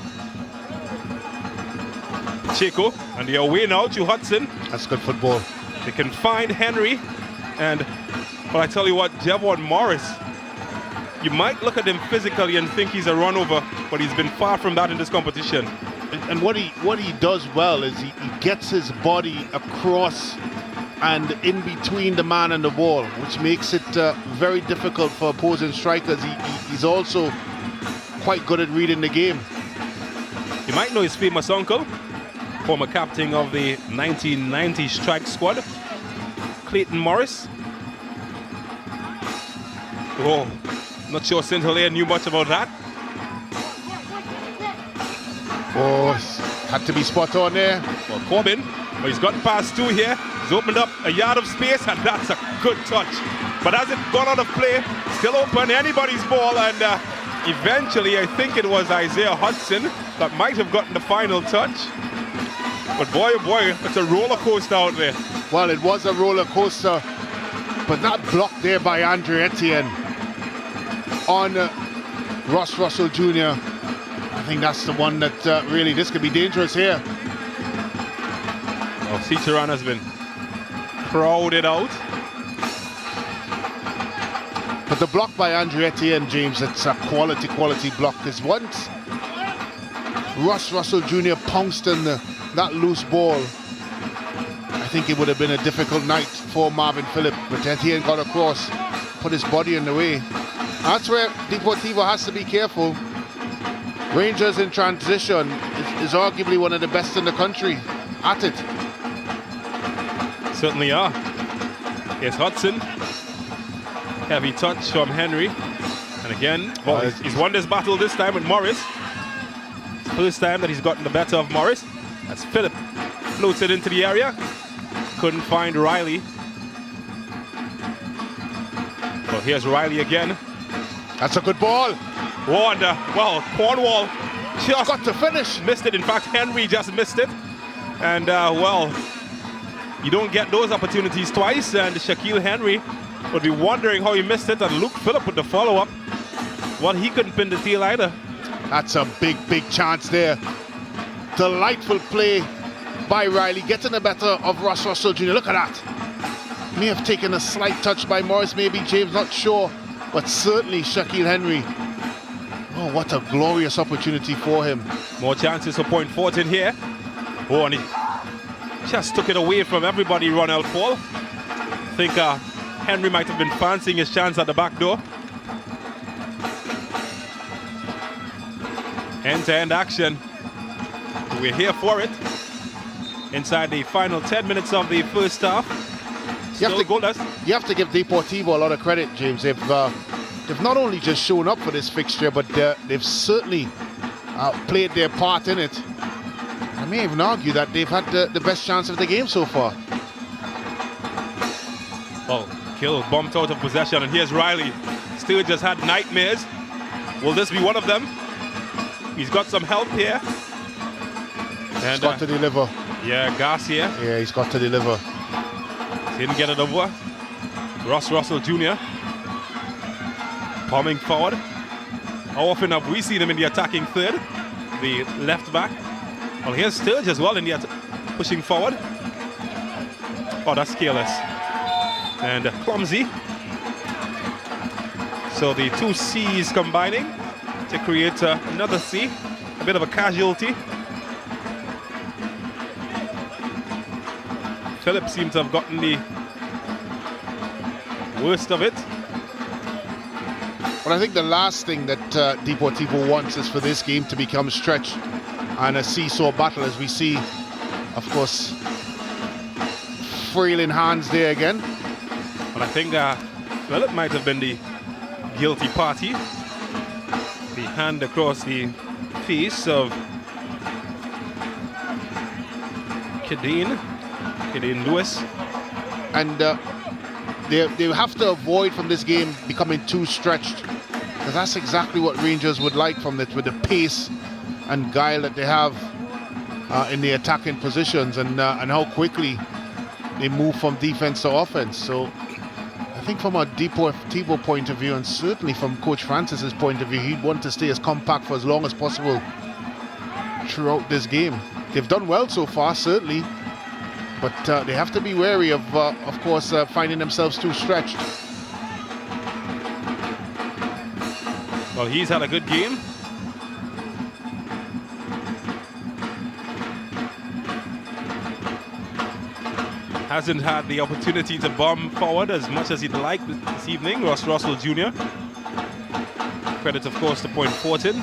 Speaker 1: Chico, and they're away now to Hudson.
Speaker 2: That's good football.
Speaker 1: They can find Henry, and well, I tell you what, Javon Morris, you might look at him physically and think he's a run over, but he's been far from that in this competition.
Speaker 2: And what he does well is he gets his body across and in between the man and the ball, which makes it very difficult for opposing strikers. He's also quite good at reading the game.
Speaker 1: You might know his famous uncle, former captain of the 1990 strike squad, Clayton Morris. Oh, not sure St. Hilaire knew much about that.
Speaker 2: Oh, had to be spot on there.
Speaker 1: Well, Corbin, but he's gotten past two here. He's opened up a yard of space, and that's a good touch. But has it gone out of play? Still open, anybody's ball, and eventually I think it was Isaiah Hudson that might have gotten the final touch. But boy, oh boy, it's a roller coaster out there.
Speaker 2: Well, it was a roller coaster, but not blocked there by Andre Etienne on Ross Russell Jr. I think that's the one that really, this could be dangerous here.
Speaker 1: Well, Cicheran has been crowded out.
Speaker 2: But the block by Andre Etienne, James, it's a quality block. Because once Ross Russell Jr. pounced on that loose ball, I I think it would have been a difficult night for Marvin Phillip, but Etienne got across, put his body in the way. That's where Deportivo has to be careful. Rangers in transition is arguably one of the best in the country at it.
Speaker 1: Certainly are. Here's Hudson. Heavy touch from Henry. And again, well, he's won this battle this time with Morris. It's the first time that he's gotten the better of Morris. As Phillip floats it into the area. Couldn't find Riley. Well, here's Riley again.
Speaker 2: That's a good ball.
Speaker 1: Well, Cornwall just
Speaker 2: got to finish.
Speaker 1: Missed it. In fact, Henry just missed it. And, well, you don't get those opportunities twice. And Shaquille Henry would be wondering how he missed it. And Luke Phillip with the follow-up. Well, he couldn't pin the tail either.
Speaker 2: That's a big, big chance there. Delightful play by Riley, getting the better of Ross Russell Jr. Look at that. May have taken a slight touch by Morris, maybe James, not sure. But certainly Shaquille Henry. Oh, what a glorious opportunity for him.
Speaker 1: More chances for Point Fortin here. Oh, and he just took it away from everybody, Ronald Paul. I think Henry might have been fancying his chance at the back door. End-to-end action. We're here for it. Inside the final 10 minutes of the first half.
Speaker 2: You have to give Deportivo a lot of credit, James. They've not only just shown up for this fixture, but they've certainly played their part in it. I may even argue that they've had the best chance of the game so far.
Speaker 1: Well, Kill bumped out of possession, and here's Riley. Still just had nightmares. Will this be one of them? He's got some help here. And
Speaker 2: he's got to deliver.
Speaker 1: Yeah, Garcia.
Speaker 2: Yeah, he's got to deliver.
Speaker 1: Didn't get it over. Ross Russell Jr. bombing forward. How often have we seen him in the attacking third? The left back. Well, here's Sturge as well in the pushing forward. Oh, that's careless. And clumsy. So the two C's combining to create another C. A bit of a casualty. Phillip seems to have gotten the worst of it.
Speaker 2: Well, I think the last thing that Deportivo wants is for this game to become stretched and a seesaw battle, as we see, of course, frail in hands there again.
Speaker 1: But I think Phillip might have been the guilty party. The hand across the face of Kadeen Lewis.
Speaker 2: And they have to avoid from this game becoming too stretched, because that's exactly what Rangers would like from it, with the pace and guile that they have in the attacking positions, and how quickly they move from defense to offense. So I think from a Deportivo point of view, and certainly from Coach Francis's point of view, he'd want to stay as compact for as long as possible throughout this game. They've done well so far, certainly, but they have to be wary of course, finding themselves too stretched.
Speaker 1: Well, he's had a good game. Hasn't had the opportunity to bomb forward as much as he'd like this evening, Ross Russell Jr. Credit, of course, to Point Fortin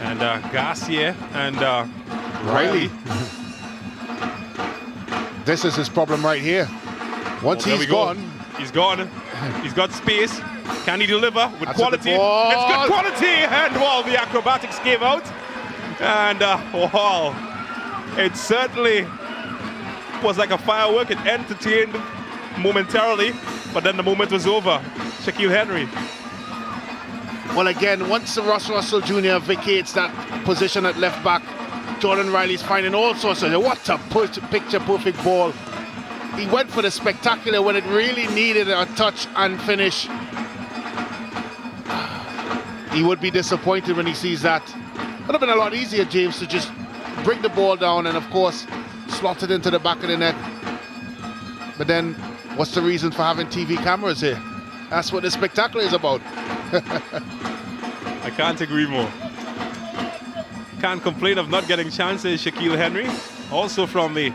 Speaker 1: and Garcia and Riley.
Speaker 2: This is his problem right here. Once he's gone.
Speaker 1: He's gone. He's got space. Can he deliver with quality? It's good quality! And well, the acrobatics came out. And wow, it certainly was like a firework. It entertained momentarily, but then the moment was over. Shaquille Henry.
Speaker 2: Well, again, once Ross Russell Jr. vacates that position at left back, Jordan Riley's finding all sorts of... What a picture-perfect ball. He went for the spectacular when it really needed a touch and finish. He would be disappointed when he sees that. Would have been a lot easier, James, to just bring the ball down and, of course, slot it into the back of the net. But then, what's the reason for having TV cameras here? That's what the spectacular is about.
Speaker 1: I can't agree more. Can't complain of not getting chances, Shaquille Henry. Also from the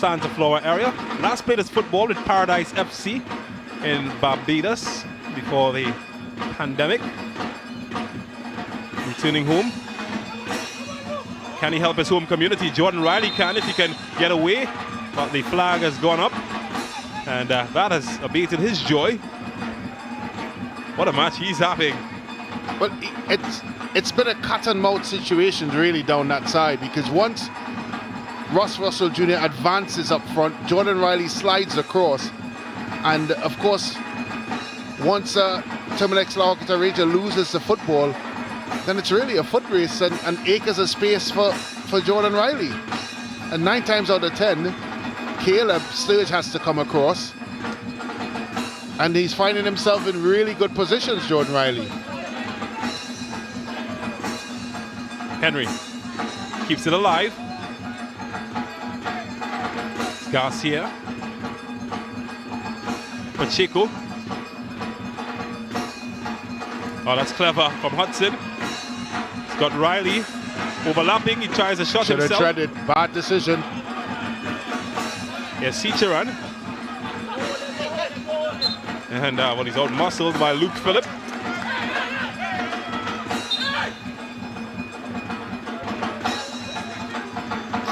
Speaker 1: Santa Flora area. Last played his football with Paradise FC in Barbados before the pandemic. Returning home. Can he help his home community? Jordan Riley can if he can get away, but the flag has gone up, and that has abated his joy. What a match he's having.
Speaker 2: Well, it's been a cat and mouse situation really down that side, because once Ross Russell Jr. advances up front, Jordan Riley slides across, and of course once Terminix La Horquetta Ranger loses the football, then it's really a foot race and acres of space for Jordan Riley. And 9 times out of 10, Caleb Sturge has to come across, and he's finding himself in really good positions, Jordan Riley.
Speaker 1: Henry keeps it alive. Garcia. Pacheco. Oh, that's clever from Hudson. He's got Riley overlapping. He tries a shot himself.
Speaker 2: Should have treaded. Bad decision.
Speaker 1: Yes, Ciceran. And well, he's out-muscled by Luke Phillip.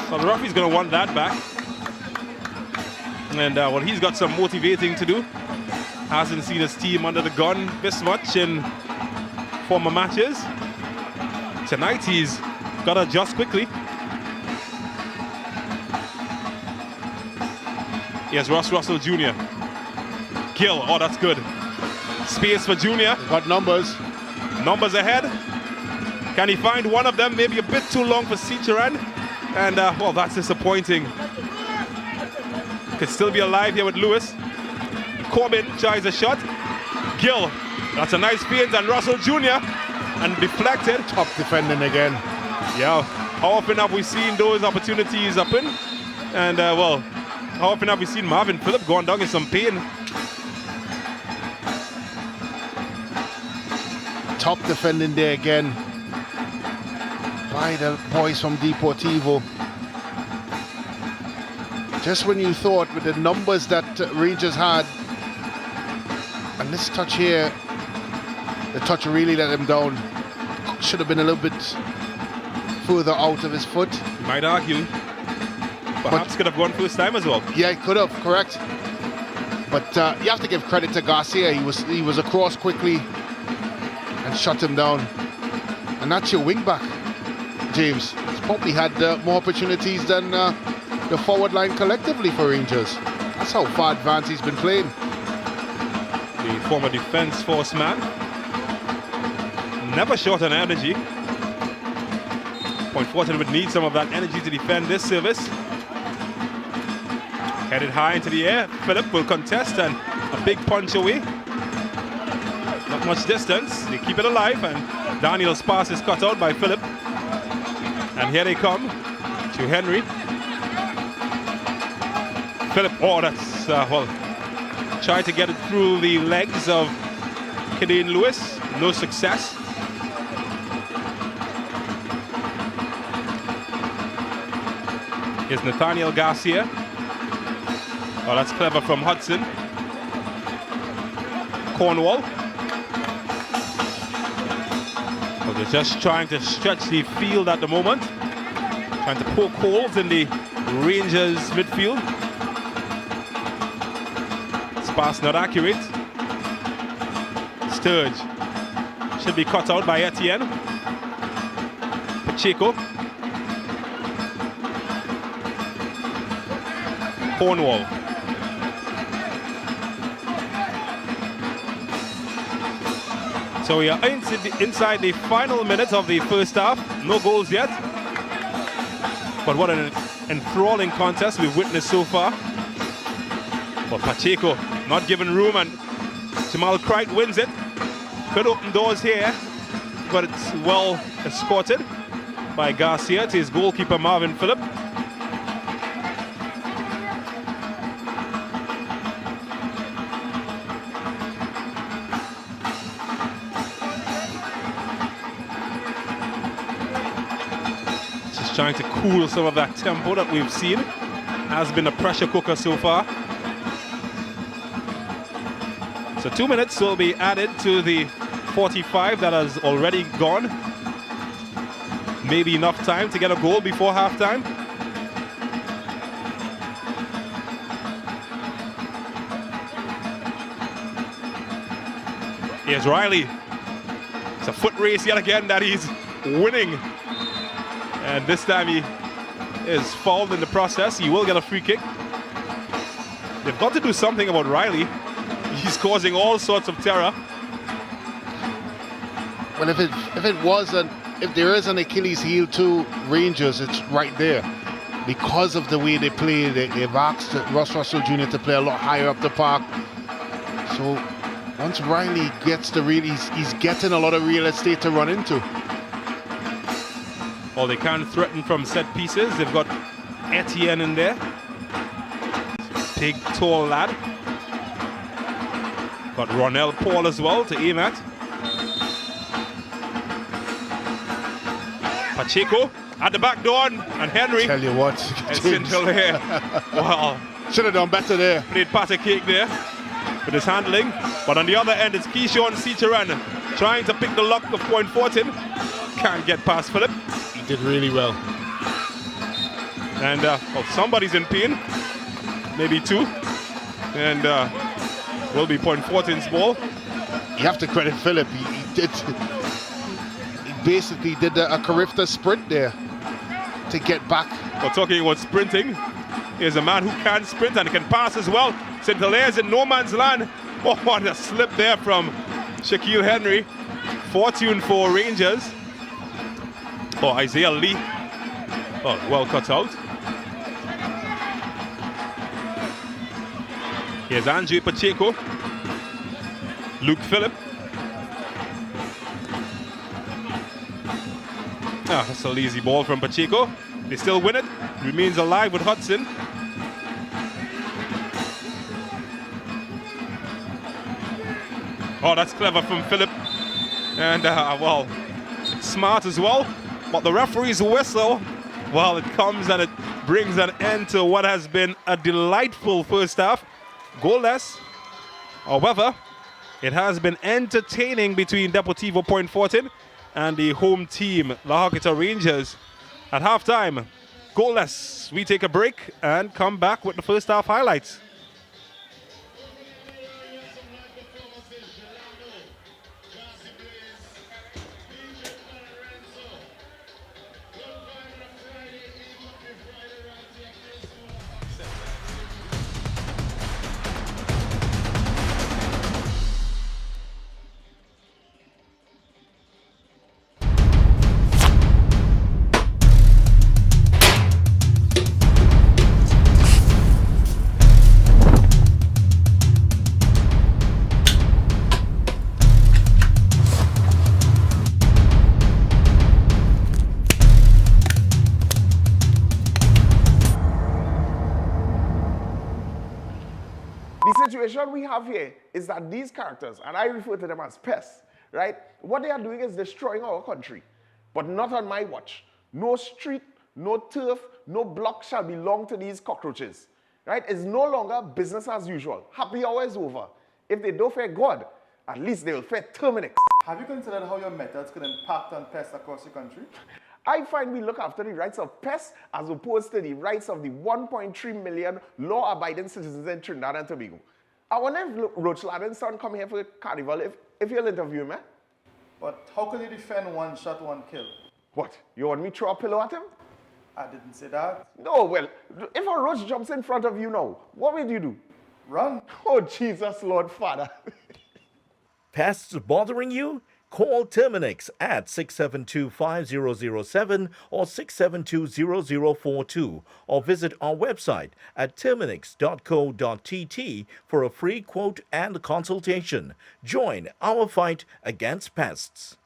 Speaker 1: So the referee's going to want that back. And well, he's got some motivating to do. Hasn't seen his team under the gun this much in former matches. Tonight he's got to adjust quickly. Here's Ross Russell Jr. Gill, oh, that's good. Space for Jr.
Speaker 2: Got numbers.
Speaker 1: Numbers ahead. Can he find one of them? Maybe a bit too long for Ciceran. And well, that's disappointing. Could still be alive here with Lewis. Corbin tries a shot. Gill, that's a nice feint, and Russell Jr. and deflected.
Speaker 2: Top defending again.
Speaker 1: Yeah, how often have we seen those opportunities happen? And well, how often have we seen Marvin Phillip going down in some pain?
Speaker 2: Top defending there again by the boys from Deportivo. Just when you thought with the numbers that Rangers had, and this touch here, the touch really let him down. Should have been a little bit further out of his foot.
Speaker 1: You might argue. Perhaps could have gone first time as well.
Speaker 2: Yeah, he could have, correct. But you have to give credit to Garcia. He was across quickly and shut him down. And that's your wing back, James. He's probably had more opportunities than the forward line collectively for Rangers. That's how far advanced he's been playing.
Speaker 1: The former defense force man. Never short on energy. Point Fortin would need some of that energy to defend this service. Headed high into the air. Phillip will contest, and a big punch away. Not much distance. They keep it alive, and Daniel's pass is cut out by Phillip. And here they come to Henry. Phillip, oh, that's, well, tried to get it through the legs of Kidane Lewis. No success. Here's Nathaniel Garcia. Oh, that's clever from Hudson. Cornwall. Oh, they're just trying to stretch the field at the moment. Trying to poke holes in the Rangers midfield. Pass not accurate. Sturge should be cut out by Etienne. Pacheco. Cornwall. So we are inside the final minutes of the first half. No goals yet. But what an enthralling contest we've witnessed so far. But Pacheco not given room, and Jamal Cricht wins it. Could open doors here, but it's well escorted by Garcia to his goalkeeper Marvin Phillip. Just trying to cool some of that tempo that we've seen. has been a pressure cooker so far. So 2 minutes will be added to the 45 that has already gone. Maybe enough time to get a goal before halftime. Here's Riley. It's a foot race yet again that he's winning. And this time he is fouled in the process. He will get a free kick. They've got to do something about Riley. He's causing all sorts of terror.
Speaker 2: Well, if there is an Achilles heel to Rangers, it's right there. Because of the way they play, they've asked Ross Russell Jr. to play a lot higher up the park. So once Riley gets the real, he's getting a lot of real estate to run into.
Speaker 1: Well, they can't threaten from set pieces. They've got Etienne in there. Big, tall lad. Got Ronell Paul as well to aim at. Pacheco at the back door, and Henry.
Speaker 2: Tell you what,
Speaker 1: St-Hilaire. Wow.
Speaker 2: Should have done better there.
Speaker 1: Played pat a cake there with his handling. But on the other end, it's Keyshawn Ciceran trying to pick the lock of Point Fortin. Can't get past Phillip.
Speaker 2: He did really well.
Speaker 1: And well, somebody's in pain. Maybe two. And will be Point Fortin's ball.
Speaker 2: You have to credit Phillip. He basically did a Carifta sprint there to get back.
Speaker 1: We're talking about sprinting. Here's a man who can sprint and can pass as well. St-Hilaire's in no man's land. Oh, what a slip there from Shaquille Henry. Fortune for Rangers. Oh, Isaiah Lee. Oh, well cut out. Here's Andre Pacheco. Luke Phillip. Ah, that's a lazy ball from Pacheco. They still win it. Remains alive with Hudson. Oh, that's clever from Phillip. And, well, smart as well. But the referee's whistle, well, it comes and it brings an end to what has been a delightful first half. Goalless. However, it has been entertaining between Deportivo Point Fortin and the home team, La Horquetta Rangers. At halftime, goalless. We take a break and come back with the first half highlights.
Speaker 5: The situation we have here is that these characters, and I refer to them as pests, right? What they are doing is destroying our country, but not on my watch. No street, no turf, no block shall belong to these cockroaches, right? It's no longer business as usual. Happy hour is over. If they don't fear God, at least they will fear Terminix.
Speaker 6: Have you considered how your methods could impact on pests across the country?
Speaker 5: I find we look after the rights of pests as opposed to the rights of the 1.3 million law-abiding citizens in Trinidad and Tobago. I wonder if Roach Ladden's son come here for the carnival, if you'll interview him, eh?
Speaker 6: But how could you defend one shot, one kill?
Speaker 5: What, you want me to throw a pillow at him?
Speaker 6: I didn't say that.
Speaker 5: No, well, if a roach jumps in front of you now, what will you do?
Speaker 6: Run.
Speaker 5: Oh, Jesus, Lord Father.
Speaker 7: Pests bothering you? Call Terminix at 672-5007 or 672-0042 or visit our website at terminix.co.tt for a free quote and consultation. Join our fight against pests.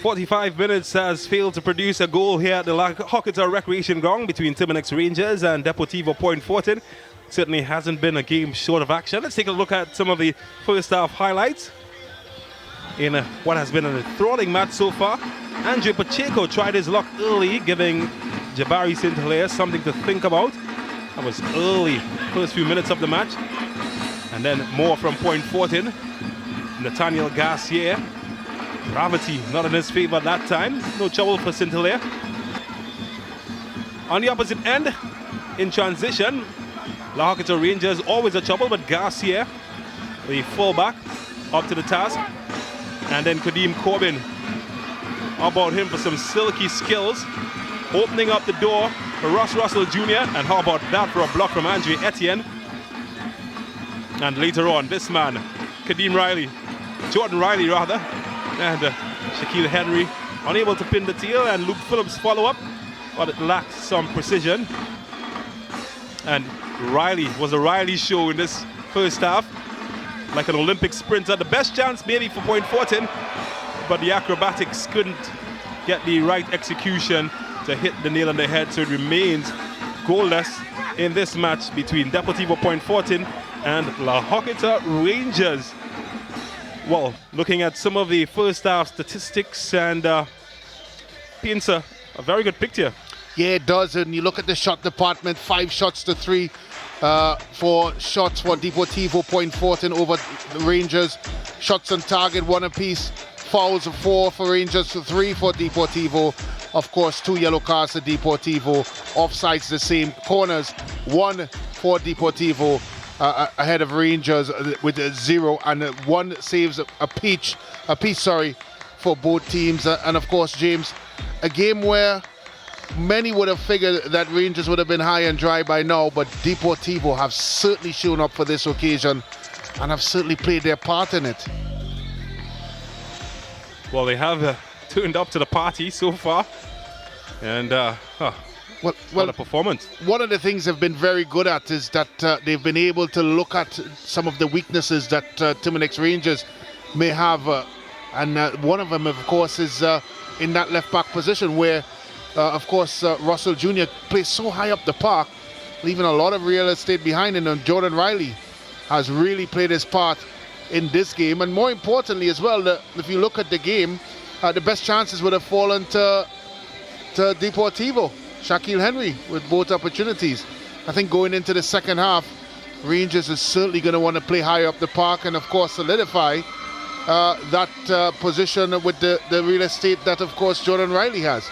Speaker 1: "45 minutes has failed to produce a goal here at the La Horquetta Recreation Ground between Terminix Rangers and Deportivo Point Fortin. certainly hasn't been a game short of action. Let's take a look at some of the first half highlights in what has been an enthralling match so far. Andre Pacheco tried his luck early, giving Jabari St. Hilaire something to think about. That was early, first few minutes of the match. And then more from point 14. Nathaniel Garcia. Gravity not in his favor that time. No trouble for St. Hilaire. On the opposite end, in transition, La Horquetta Rangers always a trouble, but Garcia, the fullback, up to the task. And then Kadeem Corbin, how about him for some silky skills, opening up the door for Ross Russell Jr. And how about that for a block from Andre Etienne. And later on, this man, Jordan Riley rather, and Shaquille Henry, unable to pin the tail, and Luke Phillips follow up, but it lacked some precision. And Riley was a Riley show in this first half, like an Olympic sprinter. The best chance maybe for point 14, but the acrobatics couldn't get the right execution to hit the nail on the head, so it remains goalless in this match between Deportivo Point 14 and La Horquetta Rangers. Well, looking at some of the first half statistics, and paints a very good picture.
Speaker 2: Yeah, it does. And you look at the shot department, 5 shots to 3 for shots for Deportivo Point 14 over the Rangers. Shots on target, 1 apiece. Fouls 4 for Rangers, 3 for Deportivo. Of course, 2 yellow cards for Deportivo. Offsides the same. Corners, 1 for Deportivo ahead of Rangers with 0, and 1 saves a piece for both teams. And of course, James, a game where many would have figured that Rangers would have been high and dry by now, but Deportivo have certainly shown up for this occasion and have certainly played their part in it.
Speaker 1: Well, they have turned up to the party so far, and what a performance.
Speaker 2: One of the things they've been very good at is that they've been able to look at some of the weaknesses that Terminix Rangers may have, and one of them, of course, is in that left back position where of course, Russell Jr. plays so high up the park, leaving a lot of real estate behind him, and Jordan Riley has really played his part in this game. And more importantly as well, if you look at the game, the best chances would have fallen to Deportivo, Shaquille Henry with both opportunities. I think going into the second half, Rangers is certainly going to want to play higher up the park and of course solidify that position with the real estate that of course Jordan Riley has.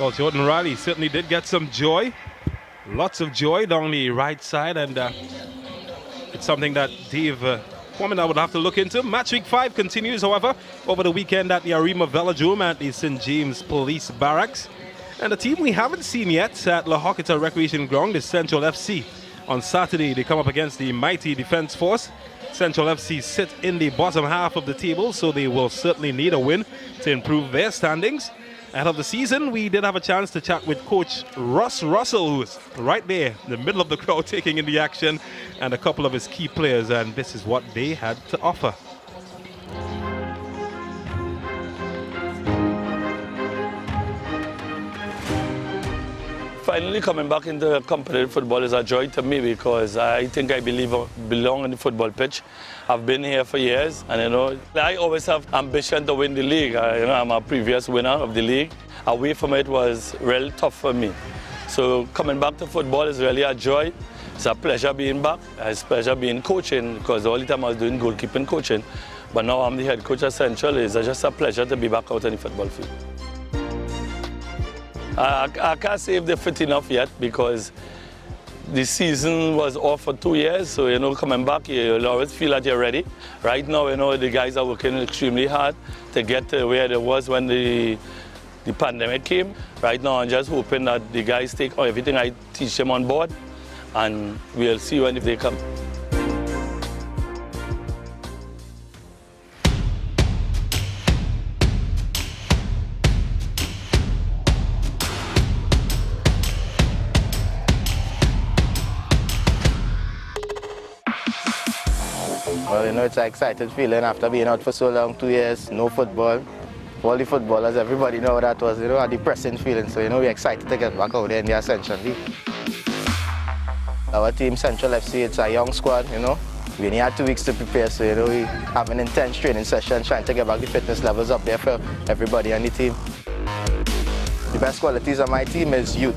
Speaker 1: Well, Jordan Riley certainly did get some joy, lots of joy down the right side, and it's something that Dave Foreman would have to look into. Matchweek 5 continues, however, over the weekend at the Arima Velodrome at the St. James Police Barracks. And the team we haven't seen yet at La Horquetta Recreation Ground is Central FC. On Saturday, they come up against the mighty Defence Force. Central FC sit in the bottom half of the table, so they will certainly need a win to improve their standings. Ahead of the season, we did have a chance to chat with Coach Ross Russell, who's right there in the middle of the crowd taking in the action, and a couple of his key players, and this is what they had to offer.
Speaker 8: Finally coming back into competitive football is a joy to me because I think I belong in the football pitch. I've been here for years, and I always have ambition to win the league. I'm a previous winner of the league. Away from it was really tough for me. So coming back to football is really a joy. It's a pleasure being back. It's a pleasure being coaching because all the time I was doing goalkeeping coaching. But now I'm the head coach at Central. It's just a pleasure to be back out on the football field. I can't say if they're fit enough yet because the season was off for 2 years. So, coming back, you'll always feel that you're ready. Right now, the guys are working extremely hard to get to where they was when the pandemic came. Right now, I'm just hoping that the guys take everything I teach them on board, and we'll see when if they come.
Speaker 9: Well, it's an exciting feeling after being out for so long, 2 years, no football. All the footballers, everybody know that was, a depressing feeling. So, we're excited to get back out there in the Ascension League. Our team, Central FC, it's a young squad, you know. We only had 2 weeks to prepare, so you know, we have an intense training session trying to get back the fitness levels up there for everybody on the team. The best qualities of my team is youth.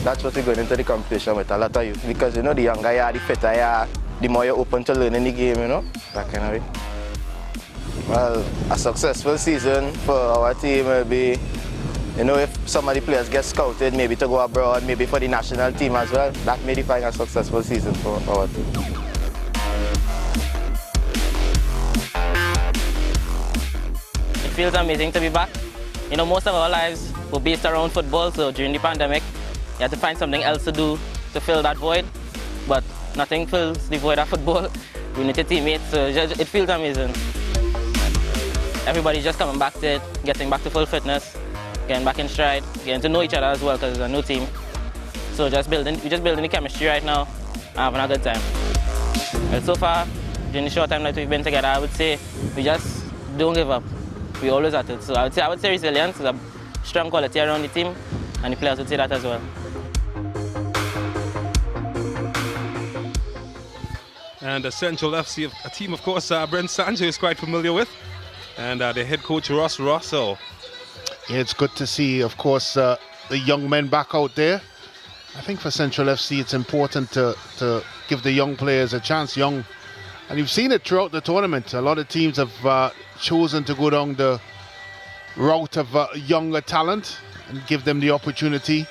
Speaker 9: That's what we're going into the competition with, a lot of youth. Because you know, the younger you are, the fitter you are, the more you're open to learning the game, you know, that kind of way. Well, a successful season for our team will be, you know, if some of the players get scouted, maybe to go abroad, maybe for the national team as well, that may define a successful season for our team.
Speaker 10: It feels amazing to be back. You know, most of our lives were based around football, so during the pandemic, you had to find something else to do to fill that void, but nothing fills the void of football. We need a teammate, so it feels amazing. Everybody's just coming back to it, getting back to full fitness, getting back in stride, getting to know each other as well because it's a new team. So we're just building the chemistry right now and having a good time. Well, so far, during the short time that we've been together, I would say we just don't give up. We always at it. So I would say resilience is a strong quality around the team, and the players would say that as well.
Speaker 1: And Ascension FC, a team, of course, Brent Sancho is quite familiar with, and the head coach, Ross Russell.
Speaker 2: Yeah, it's good to see, of course, the young men back out there. I think for Central FC, it's important to give the young players a chance, and you've seen it throughout the tournament. A lot of teams have chosen to go down the route of younger talent and give them the opportunity.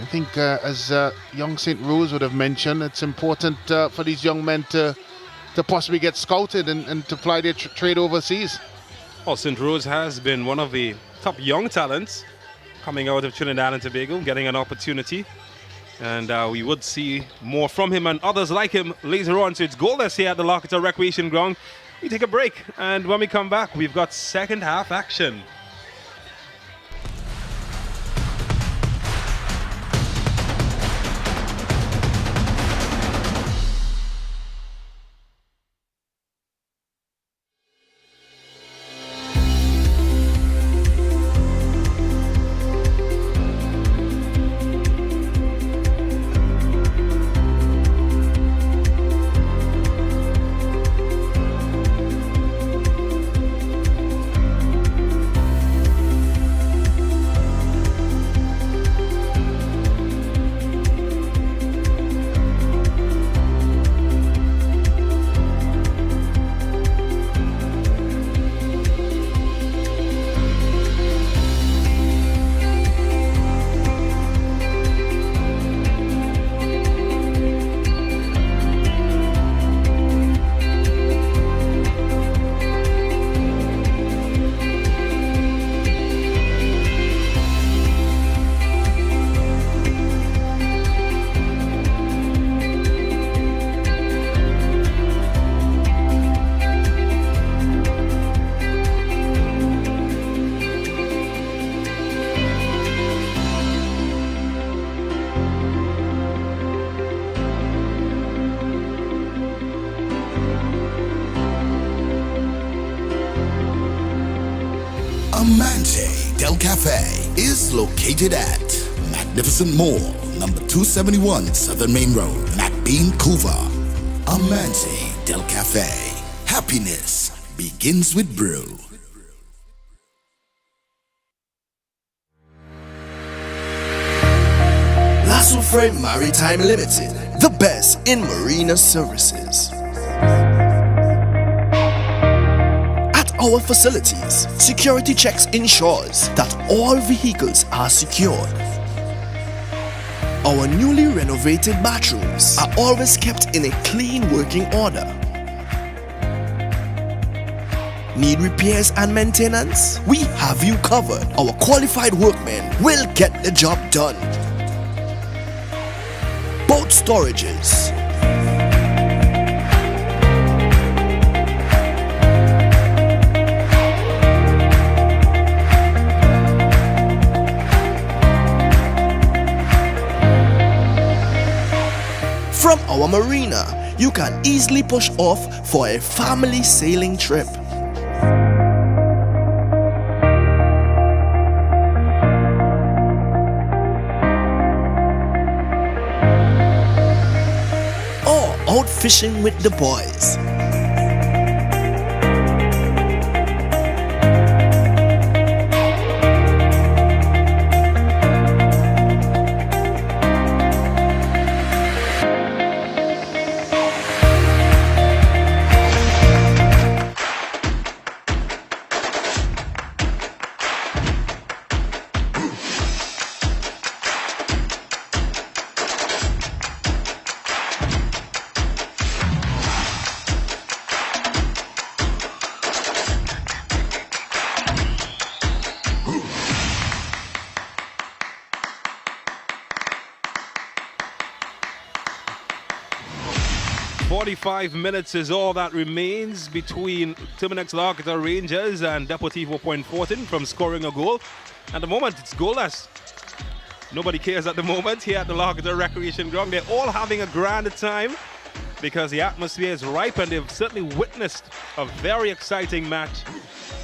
Speaker 2: I think, as young St. Rose would have mentioned, it's important for these young men to possibly get scouted and to ply their trade overseas.
Speaker 1: Well, St. Rose has been one of the top young talents coming out of Trinidad and Tobago, getting an opportunity. And we would see more from him and others like him later on. So it's goalless here at the Lockett Recreation Ground. We take a break, and when we come back, we've got second half action.
Speaker 11: Amante Del Cafe is located at Magnificent Mall, number 271 Southern Main Road, McBean, Couva. Amante Del Cafe. Happiness begins with brew.
Speaker 12: Lasso Freight Maritime Limited, the best in marina services. Our facilities, security checks ensures that all vehicles are secured. Our newly renovated bathrooms are always kept in a clean working order. Need repairs and maintenance? We have you covered. Our qualified workmen will get the job done. Boat storages, from our marina, you can easily push off for a family sailing trip. out fishing with the boys.
Speaker 1: Five minutes is all that remains between Terminix La Horquetta Rangers and Deportivo Point Fortin from scoring a goal. At the moment, it's goalless. Nobody cares at the moment here at the La Horquetta Recreation Ground. They're all having a grand time because the atmosphere is ripe and they've certainly witnessed a very exciting match.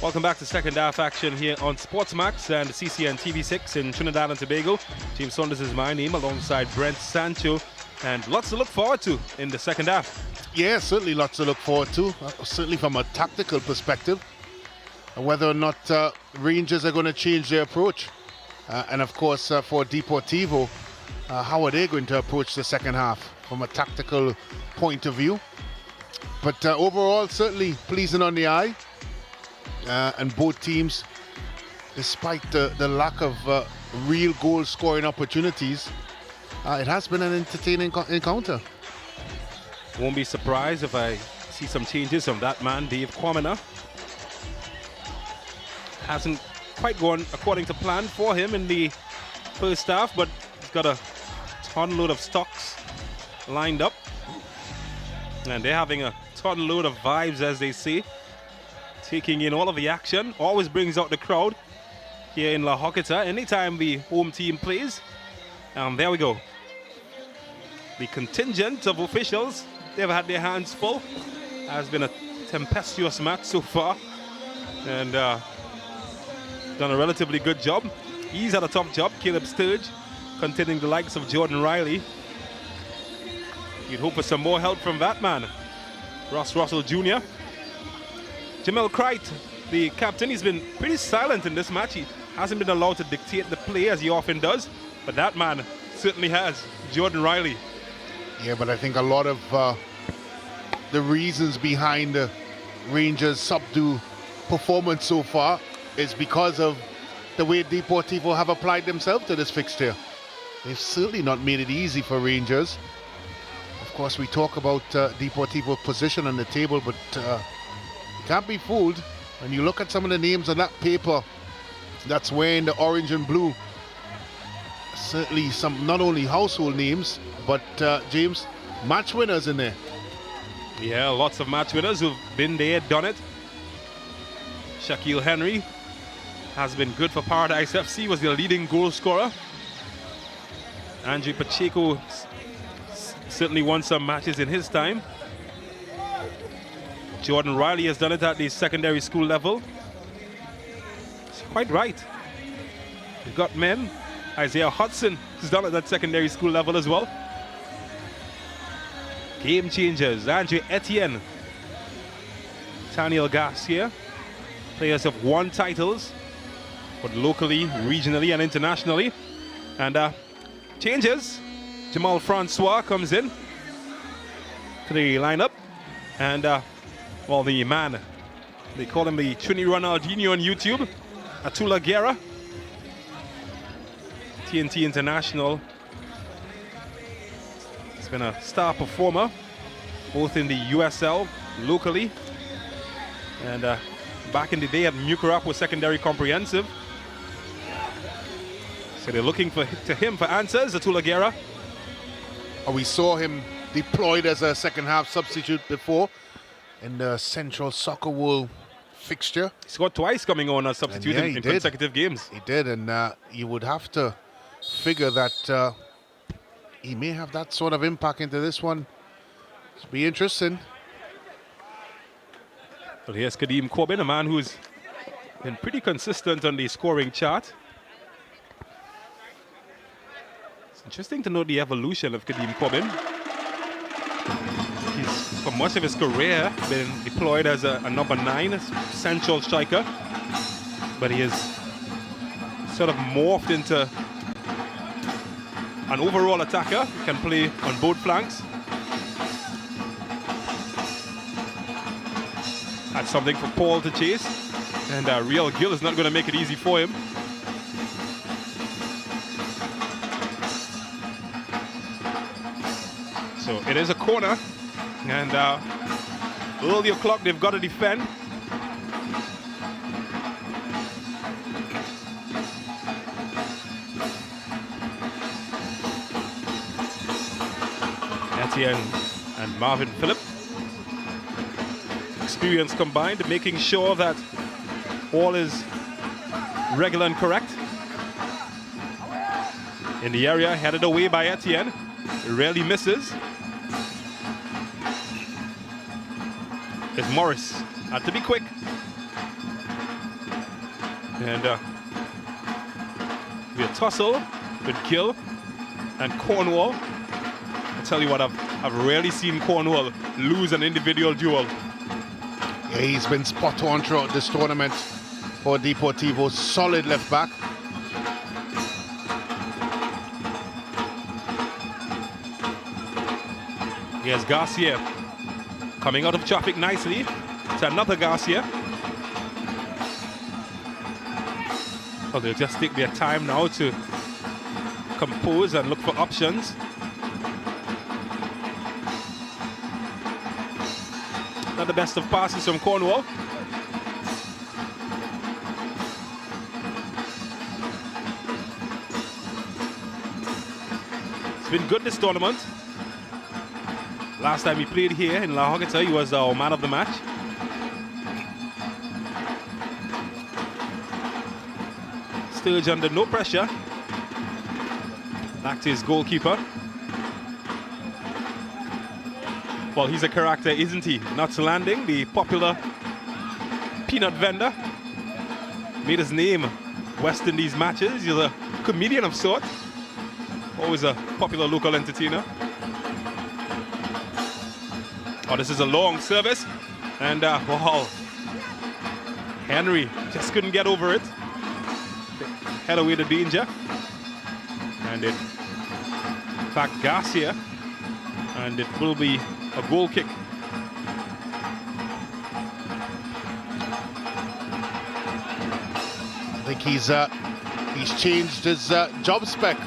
Speaker 1: Welcome back to second half action here on Sportsmax and CCN TV6 in Trinidad and Tobago. James Saunders is my name alongside Brent Sancho, and lots to look forward to in the second half.
Speaker 2: Yeah, certainly lots to look forward to, certainly from a tactical perspective. Whether or not Rangers are going to change their approach. And of course, for Deportivo, how are they going to approach the second half from a tactical point of view? But overall, certainly pleasing on the eye. And both teams, despite the lack of real goal-scoring opportunities, it has been an entertaining encounter.
Speaker 1: Won't be surprised if I see some changes from that man, Dave Quamina. Hasn't quite gone according to plan for him in the first half, but he's got a ton load of stocks lined up. And they're having a ton load of vibes, as they say. Taking in all of the action, always brings out the crowd here in La Horquetta anytime the home team plays. And there we go. The contingent of officials, they've had their hands full. Has been a tempestuous match so far, and done a relatively good job. He's had a tough job, Caleb Sturge, containing the likes of Jordan Riley. You'd hope for some more help from that man, Ross Russell Jr. Jamel Cright, the captain, he's been pretty silent in this match. He hasn't been allowed to dictate the play as he often does, but that man certainly has, Jordan Riley.
Speaker 2: Yeah, but I think a lot of the reasons behind the Rangers' subdued performance so far is because of the way Deportivo have applied themselves to this fixture. They've certainly not made it easy for Rangers. Of course, we talk about Deportivo's position on the table, but you can't be fooled. When you look at some of the names on that paper that's wearing the orange and blue, certainly some not only household names, but James, match winners in there.
Speaker 1: Yeah, lots of match winners who've been there, done it. Shaquille Henry has been good for Paradise FC, was the leading goal scorer. Andrew Pacheco certainly won some matches in his time. Jordan Riley has done it at the secondary school level. It's quite right. You've got men. Isaiah Hudson has done it at secondary school level as well. Game changers, Andrew Etienne, Daniel Garcia, players have won titles, but locally, regionally, and internationally. And changes, Jamal Francois comes in to the lineup, and well, the man, they call him the Trini Ronaldinho on YouTube, Atula Guerra, TNT International. He's been a star performer, both in the USL, locally, and back in the day at Mucurapo Secondary Comprehensive. So they're looking to him for answers, Atula Guerra.
Speaker 2: We saw him deployed as a second half substitute before in the Central Soccer World fixture.
Speaker 1: He scored twice coming on as substitute in consecutive games.
Speaker 2: He did, and you would have to figure that he may have that sort of impact into this one. It'll be interesting.
Speaker 1: Well, here's Kadeem Corbin, a man who's been pretty consistent on the scoring chart. It's interesting to note the evolution of Kadeem Corbin. for much of his career, been deployed as a number 9, a central striker. But he has sort of morphed into an overall attacker. He can play on both flanks. That's something for Paul to chase. And Real Gill is not going to make it easy for him. So it is a corner. And early o'clock, they've got to defend. Etienne and Marvin Phillip. Experience combined, making sure that all is regular and correct. In the area, headed away by Etienne. It rarely misses. It's Morris. Had to be quick. And we a tussle with Gill and Cornwall. I tell you what, I've rarely seen Cornwall lose an individual duel.
Speaker 2: Yeah, he's been spot on throughout this tournament for Deportivo. Solid left back.
Speaker 1: Here's Garcia coming out of traffic nicely. It's another Garcia. Well, they'll just take their time now to compose and look for options. Not the best of passes from Cornwall. It's been good this tournament. Last time he played here in La Horquetta, he was our man of the match. Sturge under no pressure. Back to his goalkeeper. Well, he's a character, isn't he? Not landing, the popular peanut vendor. Made his name West Indies matches. He's a comedian of sorts. Always a popular local entertainer. Oh, this is a long service. And, wow. Henry just couldn't get over it. Head away to danger. And in fact, Garcia. And it will be a goal kick.
Speaker 2: I think he's changed his job spec.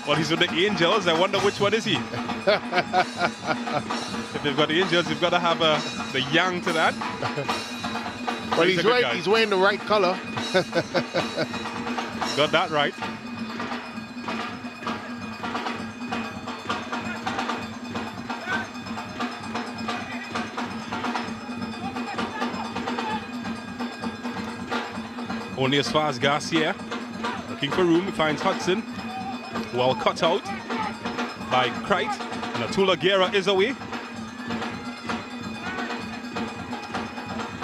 Speaker 1: Well, he's with the Angels. I wonder which one is he? If they've got the Angels, you've got to have the yang to that.
Speaker 2: Well, he's wearing the right color.
Speaker 1: Got that right. Only as far as Garcia. Looking for room, he finds Hudson. Well cut out by Kreit. And Atula Guerra is away.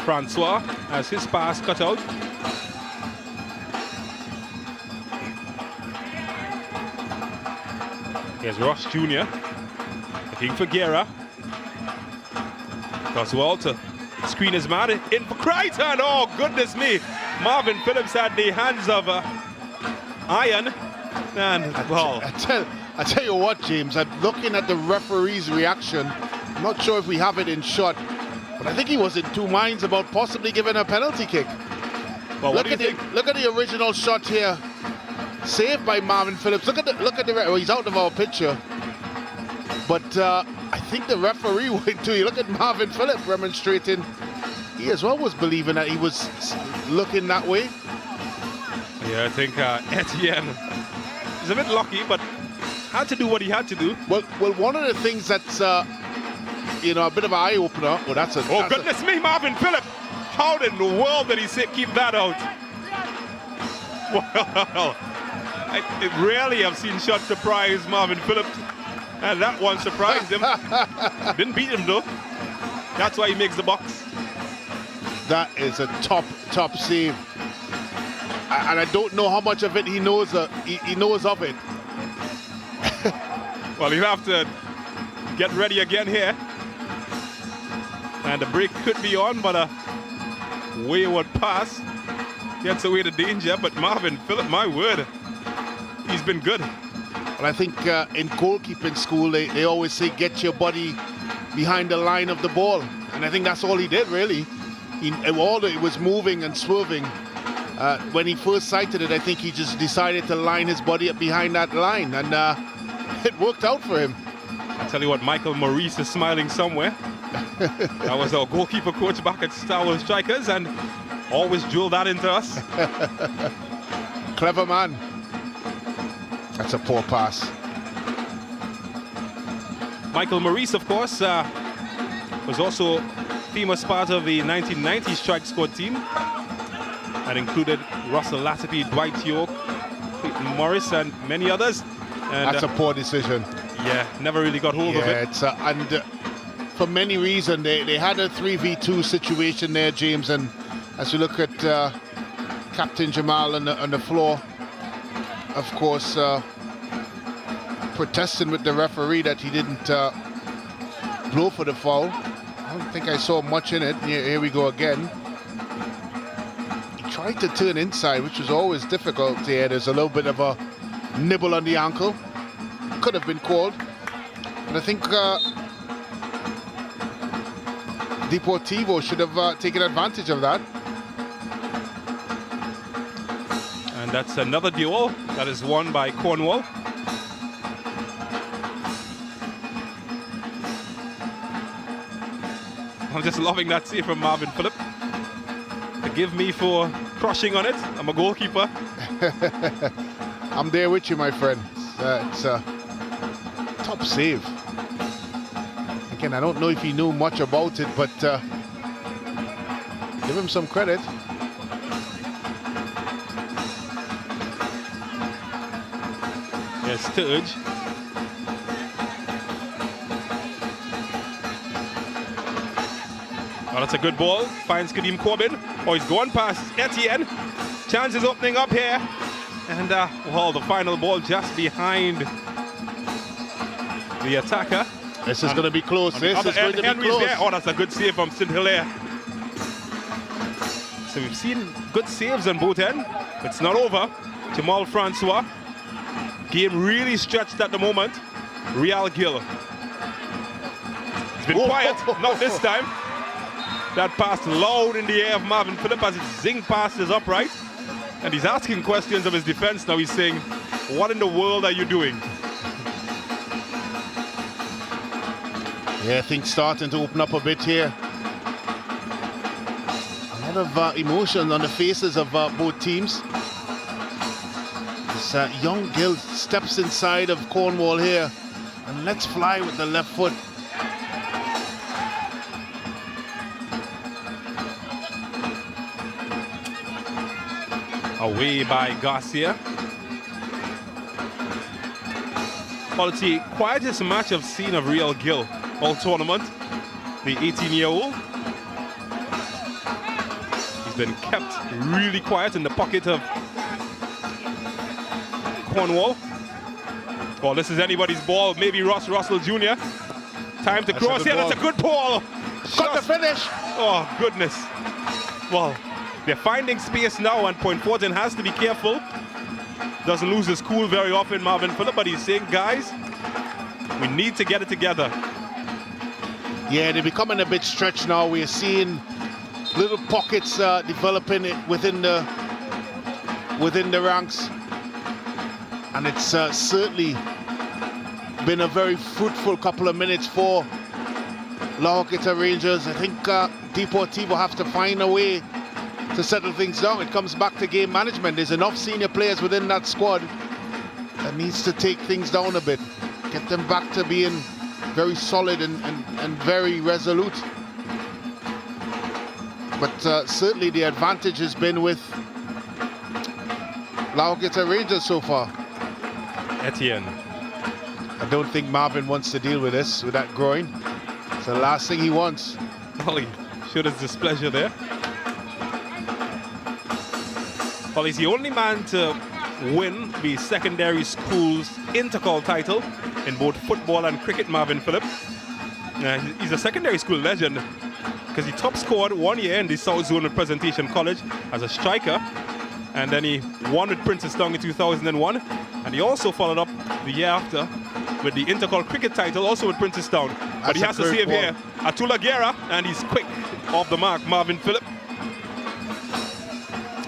Speaker 1: Francois has his pass cut out. Here's Ross Jr. Looking for Guerra. Coswell to screen his man in for Kreit. And oh, goodness me. Marvin Phillips had the hands of iron. And well,
Speaker 2: I tell you what, James, I'm looking at the referee's reaction. I'm not sure if we have it in shot, but I think he was in two minds about possibly giving a penalty kick.
Speaker 1: Well,
Speaker 2: look at the original shot here, saved by Marvin Phillips. Look at the he's out of our picture, but I think the referee went to you. Look at Marvin Phillips demonstrating. He as well was believing that he was looking that way.
Speaker 1: Yeah, I think Etienne is a bit lucky, but had to do what he had to do.
Speaker 2: Well, one of the things that's a bit of an eye opener. Oh, that's
Speaker 1: goodness me, Marvin Phillip! How in the world did he keep that out? Well, I rarely have seen shots surprise Marvin Phillip, and that one surprised him. Didn't beat him though. That's why he makes the box.
Speaker 2: That is a top save, and I don't know how much of it he knows. He knows of it.
Speaker 1: Well, he'll have to get ready again here. And the break could be on, but a wayward pass gets away the danger. But Marvin Phillip, my word, he's been good.
Speaker 2: Well, I think in goalkeeping school, they always say get your body behind the line of the ball. And I think that's all he did, really. It was moving and swerving. When he first sighted it, I think he just decided to line his body up behind that line. And it worked out for him.
Speaker 1: I tell you what, Michael Maurice is smiling somewhere. That was our goalkeeper coach back at Star Wars Strikers and always drilled that into us.
Speaker 2: Clever man. That's a poor pass.
Speaker 1: Michael Maurice, of course, was also famous part of the 1990 strike squad team. That included Russell Latapy, Dwight York, Clayton Morris, and many others. And,
Speaker 2: that's a poor decision.
Speaker 1: Yeah, never really got hold of it.
Speaker 2: It's, and for many reasons, they had a 3v2 situation there, James. And as you look at Captain Jamal on the floor, of course, protesting with the referee that he didn't blow for the foul. I don't think I saw much in it. Here we go again. He tried to turn inside, which was always difficult here. There's a little bit of a nibble on the ankle. Could have been called. But I think Deportivo should have taken advantage of that.
Speaker 1: And that's another duel that is won by Cornwall. I'm just loving that save from Marvin Phillip. Forgive me for crushing on it. I'm a goalkeeper.
Speaker 2: I'm there with you, my friend. It's a top save. Again, I don't know if he knew much about it, but give him some credit.
Speaker 1: Yes, Sturge. Oh, that's a good ball. Finds Kadeem Corbin. Oh, he's going past Etienne. Chance is opening up here. And, well, the final ball just behind the attacker.
Speaker 2: This is going to be close. This is going to be close.
Speaker 1: There. Oh, that's a good save from St. Hilaire. So we've seen good saves on both ends. It's not over. Jamal Francois. Game really stretched at the moment. Real Gill. It's been quiet. Not this time. That pass loud in the air of Marvin Phillip as it zing past his upright. And he's asking questions of his defense now. He's saying, what in the world are you doing?
Speaker 2: Yeah, things starting to open up a bit here. A lot of emotion on the faces of both teams. This young Gill steps inside of Cornwall here and lets fly with the left foot.
Speaker 1: Away by Garcia. Well, it's the quietest match I've seen of Real Gill all tournament. The 18-year-old. He's been kept really quiet in the pocket of Cornwall. Well, this is anybody's ball. Maybe Ross Russell Jr. Time to cross here. That's a good ball.
Speaker 2: Got the finish.
Speaker 1: Oh, goodness. Well, they're finding space now, and Point Fortin has to be careful. Doesn't lose his cool very often, Marvin Phillip, but he's saying, guys, we need to get it together.
Speaker 2: Yeah, they're becoming a bit stretched now. We're seeing little pockets developing within the ranks, and it's certainly been a very fruitful couple of minutes for La Horquetta Rangers. I think Deportivo have to find a way to settle things down. It comes back to game management. There's enough senior players within that squad that needs to take things down a bit, get them back to being very solid and very resolute. But certainly the advantage has been with La Horquetta Rangers so far.
Speaker 1: Etienne.
Speaker 2: I don't think Marvin wants to deal with this, with that groin. It's the last thing he wants.
Speaker 1: Well, he showed his displeasure there. Well, he's the only man to win the secondary school's intercall title in both football and cricket, Marvin Phillip. He's a secondary school legend. because he top scored 1 year in the South Zone at Presentation College as a striker, and then he won with Princestown in 2001, and he also followed up the year after with the Intercol cricket title, also with Princestown. But he has to save here Atula Guerra, and he's quick off the mark, Marvin Phillip.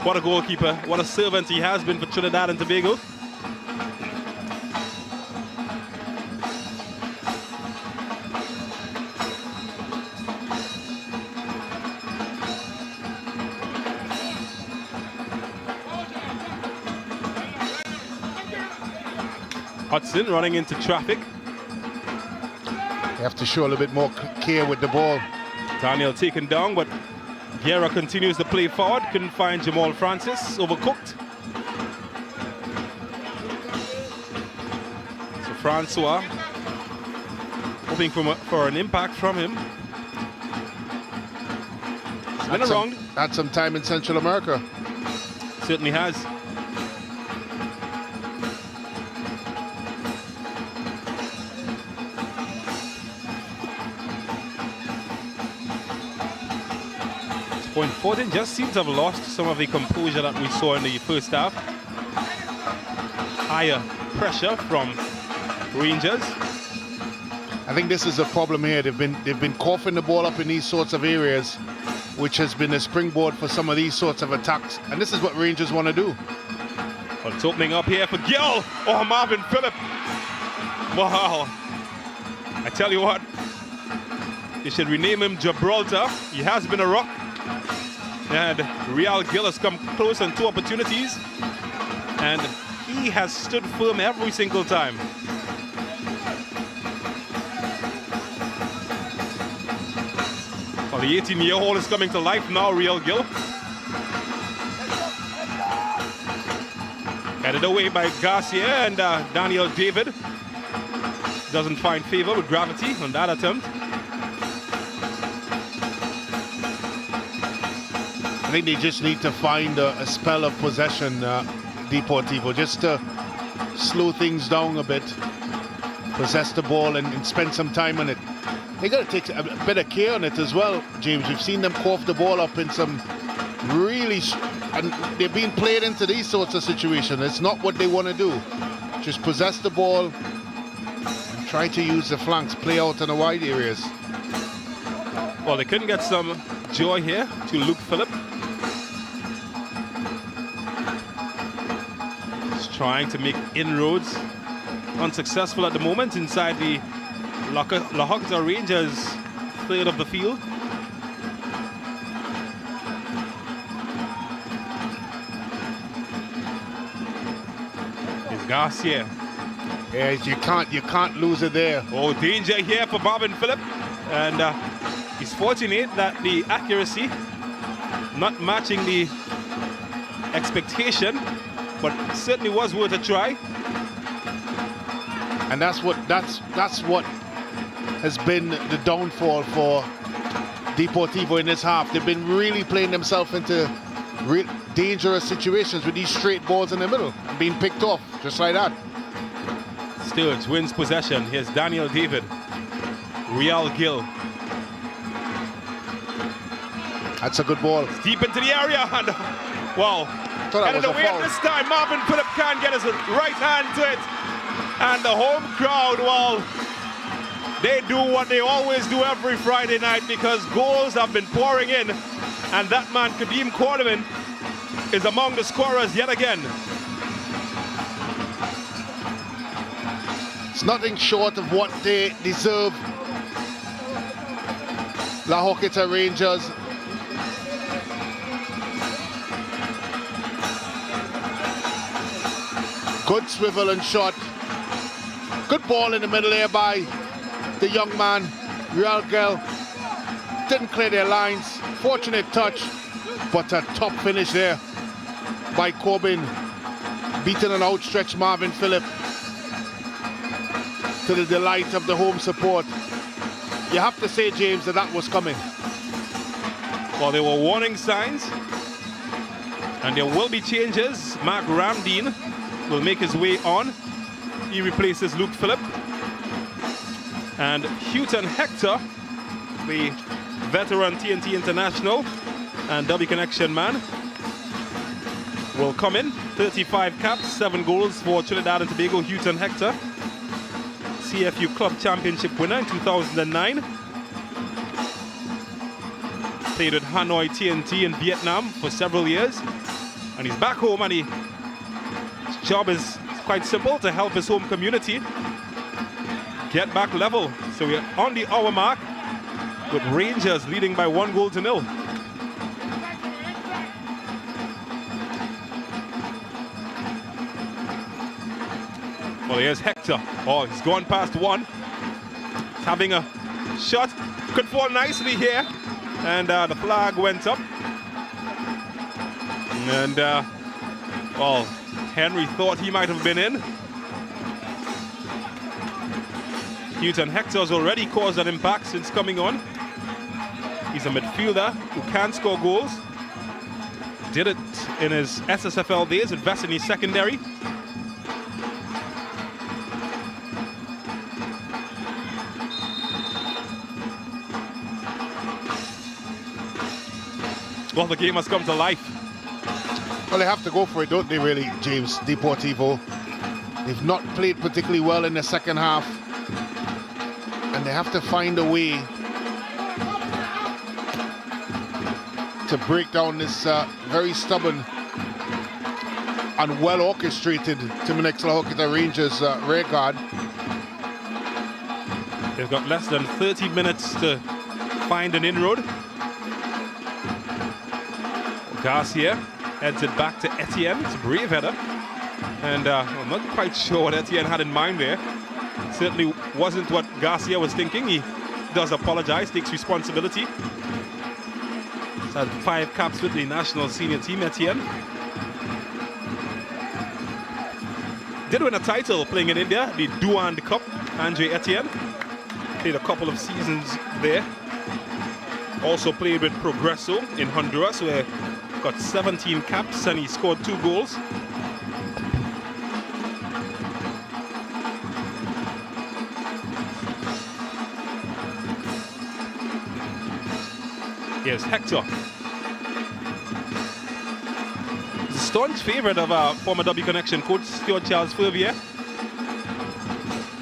Speaker 1: What a goalkeeper, what a servant he has been for Trinidad and Tobago. Hudson running into traffic.
Speaker 2: They have to show a little bit more care with the ball.
Speaker 1: Daniel taken down, but Guerra continues to play forward. Couldn't find Jamal Francis, overcooked. So Francois hoping for an impact from him. It's been around.
Speaker 2: Had some time in Central America.
Speaker 1: Certainly has. Point 14 just seems to have lost some of the composure that we saw in the first half. Higher pressure from Rangers.
Speaker 2: I think this is a problem here. They've been coughing the ball up in these sorts of areas, which has been a springboard for some of these sorts of attacks. And this is what Rangers want to do.
Speaker 1: Well, it's opening up here for Gill. Oh, Marvin Phillip. Wow. I tell you what, they should rename him Gibraltar. He has been a rock. And Real Gill has come close on 2 opportunities, and he has stood firm every single time. Well, the 18-year-old is coming to life now, Real Gill. Headed away by Garcia, and Daniel David doesn't find favor with gravity on that attempt.
Speaker 2: I think they just need to find a spell of possession, Deportivo, just to slow things down a bit, possess the ball and spend some time on it. They got to take a bit of care on it as well, James. We've seen them cough the ball up in some really, and they're being played into these sorts of situations. It's not what they want to do. Just possess the ball and try to use the flanks, play out in the wide areas.
Speaker 1: Well, they couldn't get some joy here to Luke Phillip. Trying to make inroads, unsuccessful at the moment inside the La Horquetta Rangers third of the field. It's Garcia.
Speaker 2: Yeah, you can't lose it there.
Speaker 1: Oh, danger here for Marvin Phillip, and he's fortunate that the accuracy not matching the expectation, but certainly was worth a try.
Speaker 2: And that's what has been the downfall for Deportivo in this half. They've been really playing themselves into real dangerous situations with these straight balls in the middle and being picked off just like that.
Speaker 1: Sturge wins possession. Here's Daniel David. Real Gill.
Speaker 2: That's a good ball.
Speaker 1: It's deep into the area, and wow. Headed away this time. Marvin Phillip can't get his right hand to it. And the home crowd, well, they do what they always do every Friday night, because goals have been pouring in. And that man, Kadeem Corbin, is among the scorers yet again.
Speaker 2: It's nothing short of what they deserve. La Horquetta Rangers. Good swivel and shot. Good ball in the middle there by the young man, Real Gill. Didn't clear their lines. Fortunate touch, but a top finish there by Corbin. Beating an outstretched Marvin Phillip to the delight of the home support. You have to say, James, that was coming.
Speaker 1: Well, there were warning signs, and there will be changes. Mark Ramdeen will make his way on. He replaces Luke Phillip. And Houghton Hector, the veteran TNT international and W Connection man, will come in. 35 caps, 7 goals for Trinidad and Tobago, Houghton Hector. CFU Club Championship winner in 2009. Played with Hanoi TNT in Vietnam for several years. And he's back home, and his job is quite simple: to help his home community get back level. So we're on the hour mark with Rangers leading by 1-0. Well, here's Hector. Oh, he's gone past one. He's having a shot. Could fall nicely here. And the flag went up. And, well, Henry thought he might have been in. Houghton Hector's already caused an impact since coming on. He's a midfielder who can score goals. Did it in his SSFL days at Vassini Secondary. Well, the game has come to life.
Speaker 2: Well, they have to go for it, don't they, really, James? Deportivo. They've not played particularly well in the second half. And they have to find a way to break down this very stubborn and well-orchestrated Terminix La Horquetta Rangers rear guard.
Speaker 1: They've got less than 30 minutes to find an inroad. Garcia heads it back to Etienne. It's a brave header. And I'm not quite sure what Etienne had in mind there. Certainly wasn't what Garcia was thinking. He does apologize, takes responsibility. He's had 5 caps with the national senior team, Etienne. Did win a title playing in India, the Duand Cup. Andre Etienne played a couple of seasons there. Also played with Progreso in Honduras, where he got 17 caps and he scored 2 goals. Here's Hector. He's a staunch favorite of our former W Connection coach, Stuart Charles Fervier.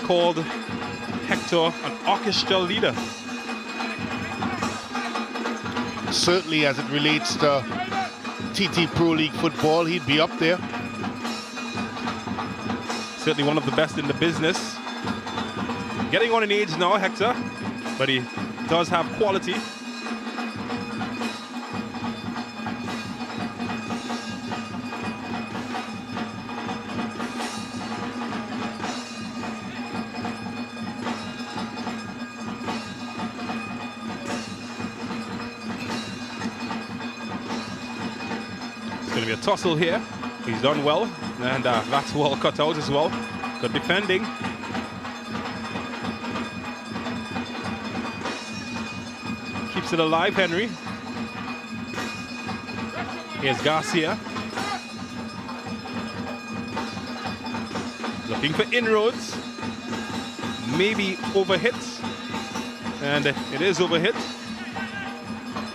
Speaker 1: Called Hector an orchestral leader.
Speaker 2: Certainly, as it relates to TT Pro League football, he'd be up there.
Speaker 1: Certainly one of the best in the business. Getting on in age now, Hector, but he does have quality. Be a tussle here. He's done well, and that's well cut out as well. Good defending. Keeps it alive, Henry. Here's Garcia. Looking for inroads. Maybe overhit. And it is overhit.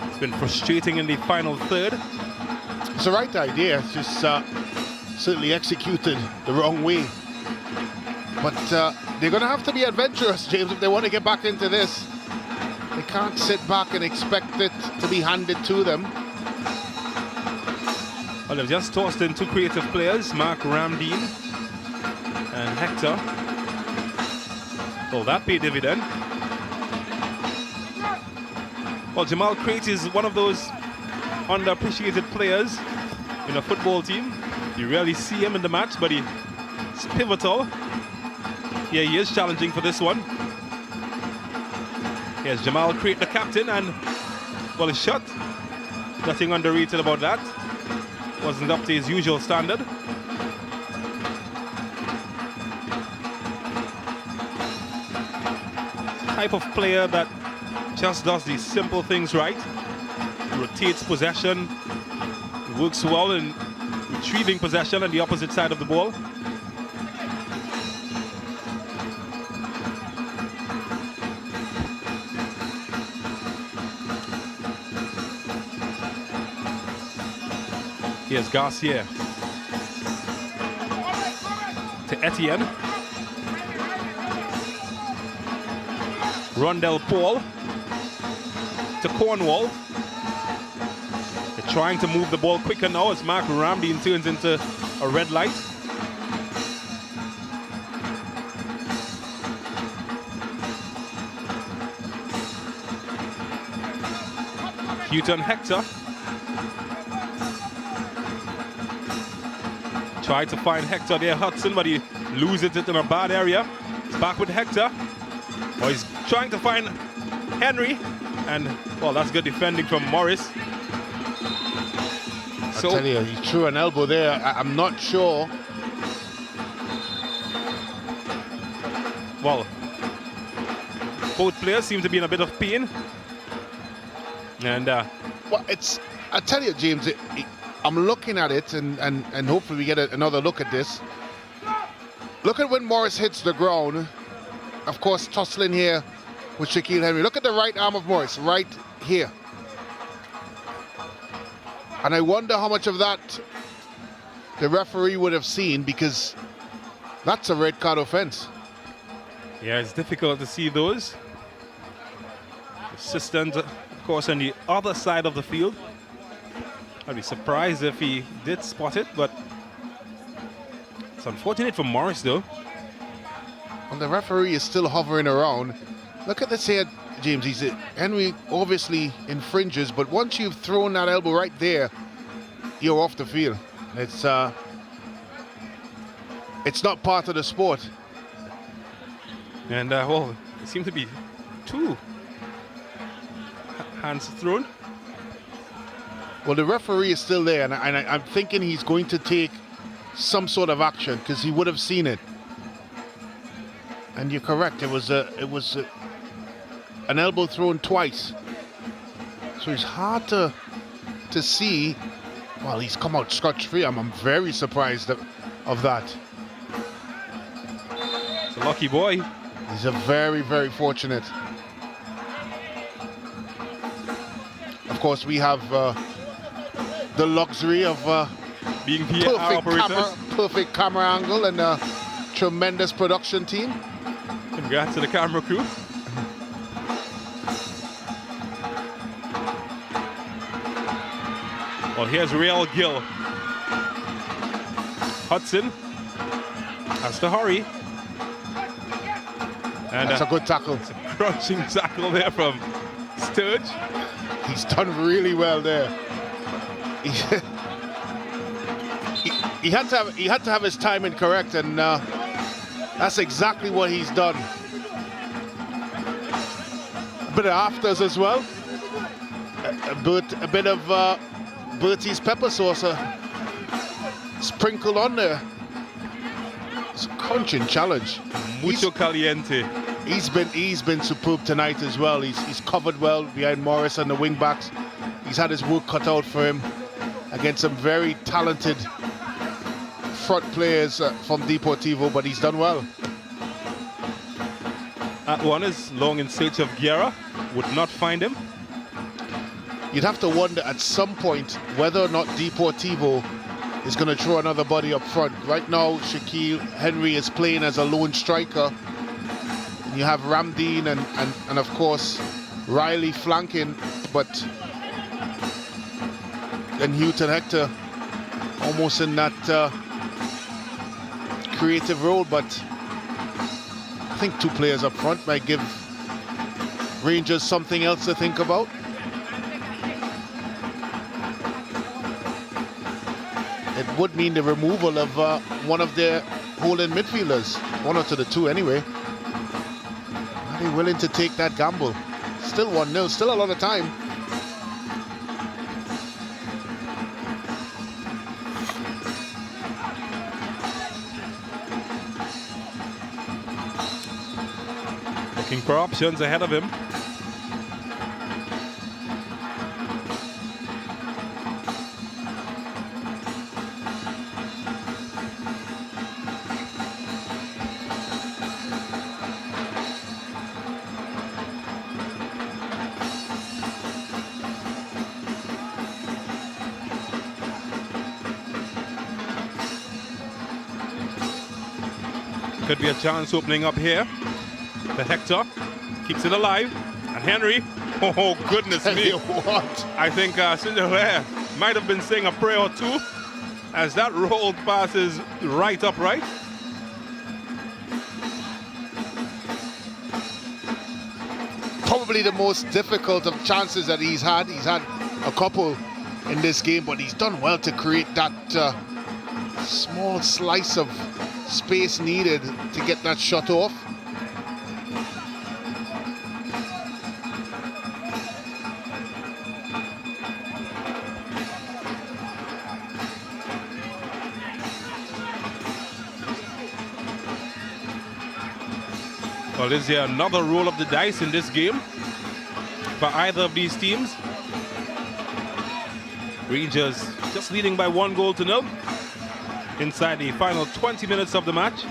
Speaker 1: It's been frustrating in the final third.
Speaker 2: It's the right idea, it's just certainly executed the wrong way. But they're going to have to be adventurous, James, if they want to get back into this. They can't sit back and expect it to be handed to them.
Speaker 1: Well, they've just tossed in 2 creative players, Mark Ramdeen and Hector. Will that pay dividend? Well, Jamal Crate is one of those underappreciated players in a football team. You rarely see him in the match, but he's pivotal. Yeah, he is challenging for this one. Here's Jamal Crate, the captain, and well, his shot. Nothing underrated about that. Wasn't up to his usual standard. Type of player that just does these simple things right. Rotates possession, works well in retrieving possession on the opposite side of the ball. Here's Garcia. To Etienne. Rondell Paul. To Cornwall. They're trying to move the ball quicker now as Mark Ramdeen turns into a red light. Houghton Hector. Tried to find Hector there, Hudson, but he loses it in a bad area. It's back with Hector. Oh, he's trying to find Henry. And, well, that's good defending from Morris.
Speaker 2: I tell you, he threw an elbow there. I'm not sure.
Speaker 1: Well, both players seem to be in a bit of pain. And
Speaker 2: well, I tell you, James, I'm looking at it, and hopefully we get another look at this. Look at when Morris hits the ground. Of course, tussling here with Shaquille Henry. Look at the right arm of Morris, right here. And I wonder how much of that the referee would have seen, because that's a red card offense.
Speaker 1: yeah, it's difficult to see those. Assistant, of course, on the other side of the field. I'd be surprised if he did spot it, but it's unfortunate for Morris, though.
Speaker 2: And the referee is still hovering around. Look at this here, James. Henry obviously infringes, but once you've thrown that elbow right there, you're off the field. It's not part of the sport.
Speaker 1: And, well, it seems to be two hands thrown.
Speaker 2: Well, the referee is still there, and I'm thinking he's going to take some sort of action, because he would have seen it. And you're correct. It was an elbow thrown twice, so it's hard to see. Well, he's come out scotch-free. I'm very surprised of that.
Speaker 1: It's a lucky boy.
Speaker 2: He's a very, very fortunate. Of course, we have the luxury of
Speaker 1: being
Speaker 2: perfect camera angle and a tremendous production team.
Speaker 1: Congrats to the camera crew. Well, here's Real Gill. Hudson has to hurry. And
Speaker 2: that's a good tackle.
Speaker 1: It's a crunching tackle there from Sturge.
Speaker 2: He's done really well there. He had to have his timing correct, and that's exactly what he's done. A bit of afters as well. A bit of Bertie's pepper sauce sprinkled on there. It's a crunching challenge.
Speaker 1: Mucho caliente.
Speaker 2: He's been superb tonight as well. He's covered well behind Morris and the wing backs. He's had his work cut out for him against some very talented front players from Deportivo, but he's done well.
Speaker 1: That one is long in search of Guerra. Would not find him.
Speaker 2: You'd have to wonder at some point whether or not Deportivo is going to throw another body up front. Right now, Shaquille Henry is playing as a lone striker. And you have Ramdeen and of course Riley flanking, but then Houghton Hector almost in that creative role, but I think two players up front might give Rangers something else to think about. It would mean the removal of one of their holding midfielders, one out of the two anyway. Are they willing to take that gamble? Still 1-0, still a lot of time.
Speaker 1: Looking for options ahead of him. Could be a chance opening up here. But Hector keeps it alive. And Henry, oh goodness me.
Speaker 2: What?
Speaker 1: I think Cinderella might have been saying a prayer or two as that rolled passes right upright.
Speaker 2: Probably the most difficult of chances that he's had. He's had a couple in this game, but he's done well to create that small slice of space needed to get that shot off.
Speaker 1: Well, is there another roll of the dice in this game for either of these teams? Rangers just leading by 1-0 inside the final 20 minutes of the match.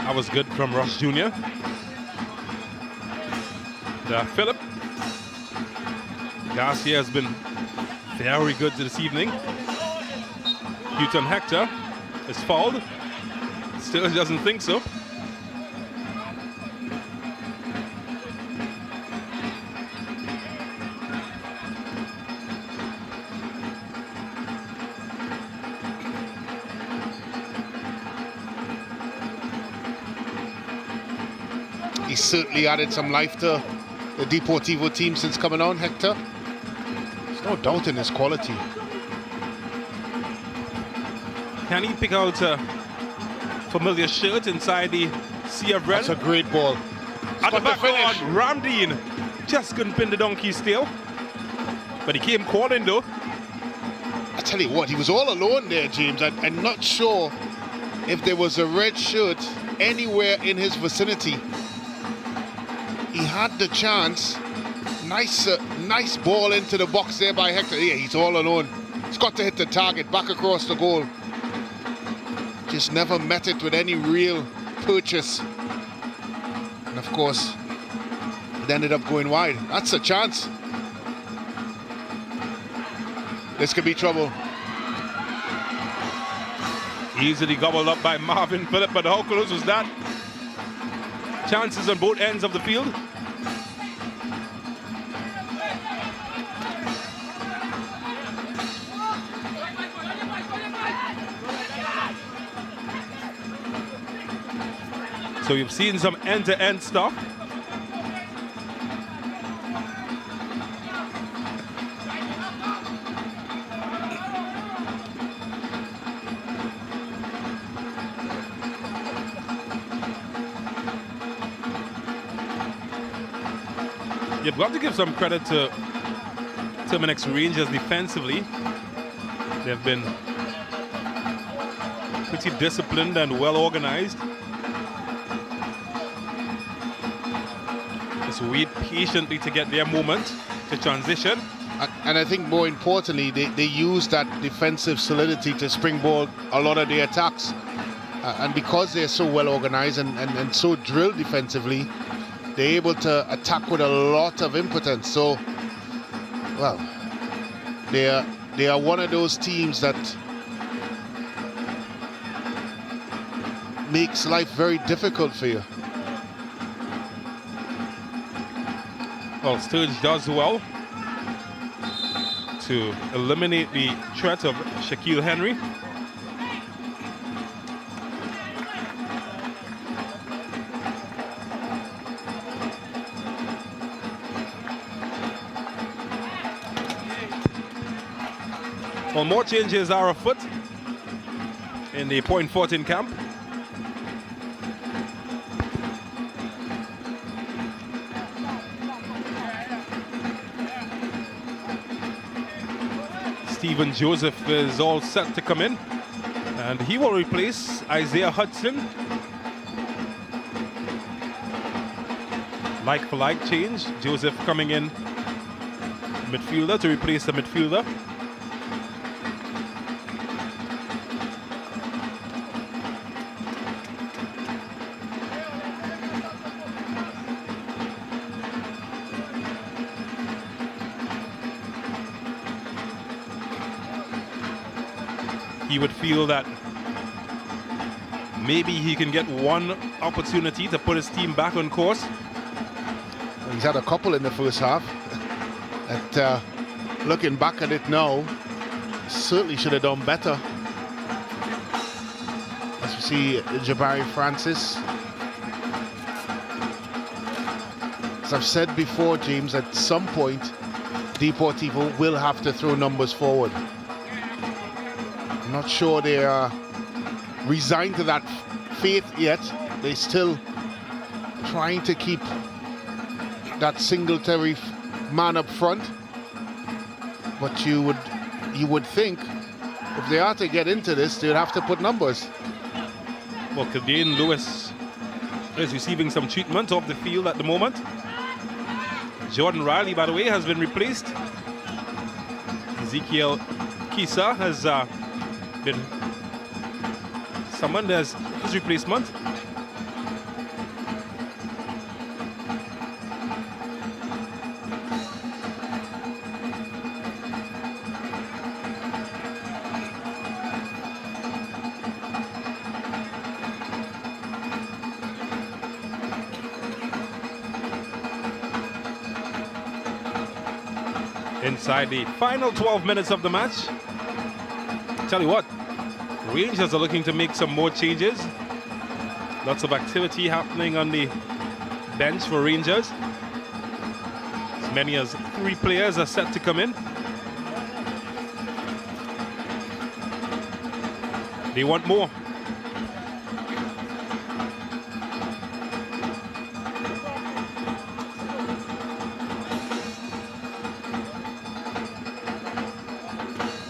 Speaker 1: That was good from Ross Jr. Phillip. Garcia has been very good this evening. Houghton Hector is fouled. Still doesn't think so.
Speaker 2: He's certainly added some life to the Deportivo team since coming on, Hector. There's no doubt in his quality.
Speaker 1: Can he pick out a familiar shirt inside the sea of red?
Speaker 2: That's a great ball.
Speaker 1: At the back on, Ramdeen just couldn't pin the donkey's tail. But he came calling though.
Speaker 2: I tell you what, he was all alone there, James. I'm not sure if there was a red shirt anywhere in his vicinity. He had the chance. Nice ball into the box there by Hector. Yeah, he's all alone. He's got to hit the target back across the goal. Just never met it with any real purchase. And of course, it ended up going wide. That's a chance. This could be trouble.
Speaker 1: Easily gobbled up by Marvin Phillip, but how close was that? Chances on both ends of the field. So you've seen some end-to-end stuff. You've got to give some credit to Terminix Rangers defensively. They've been pretty disciplined and well organized. Just wait patiently to get their moment to transition.
Speaker 2: And I think more importantly, they use that defensive solidity to springboard a lot of their attacks. And because they're so well organized and so drilled defensively, they're able to attack with a lot of impotence. So, well, they are one of those teams that makes life very difficult for you.
Speaker 1: Well, Sturge does well to eliminate the threat of Shaquille Henry. Well, more changes are afoot in the Point 14 camp. Stephen Joseph is all set to come in, and he will replace Isaiah Hudson. Like for like change, Joseph coming in midfielder to replace the midfielder. he would feel that maybe he can get one opportunity to put his team back on course.
Speaker 2: He's had a couple in the first half. Looking back at it now, certainly should have done better. As we see Jabari Francis. As I've said before, James, at some point, Deportivo will have to throw numbers forward. I'm not sure they are resigned to that faith yet. They're still trying to keep that Singletary man up front. But you would think if they are to get into this, they'd have to put numbers.
Speaker 1: Well, Kildane Lewis is receiving some treatment off the field at the moment. Jordan Riley, by the way, has been replaced. Ezekiel Kisa has been summoned as his replacement. Inside the final 12 minutes of the match. Tell you what, Rangers are looking to make some more changes. Lots of activity happening on the bench for Rangers. As many as 3 players are set to come in. They want more.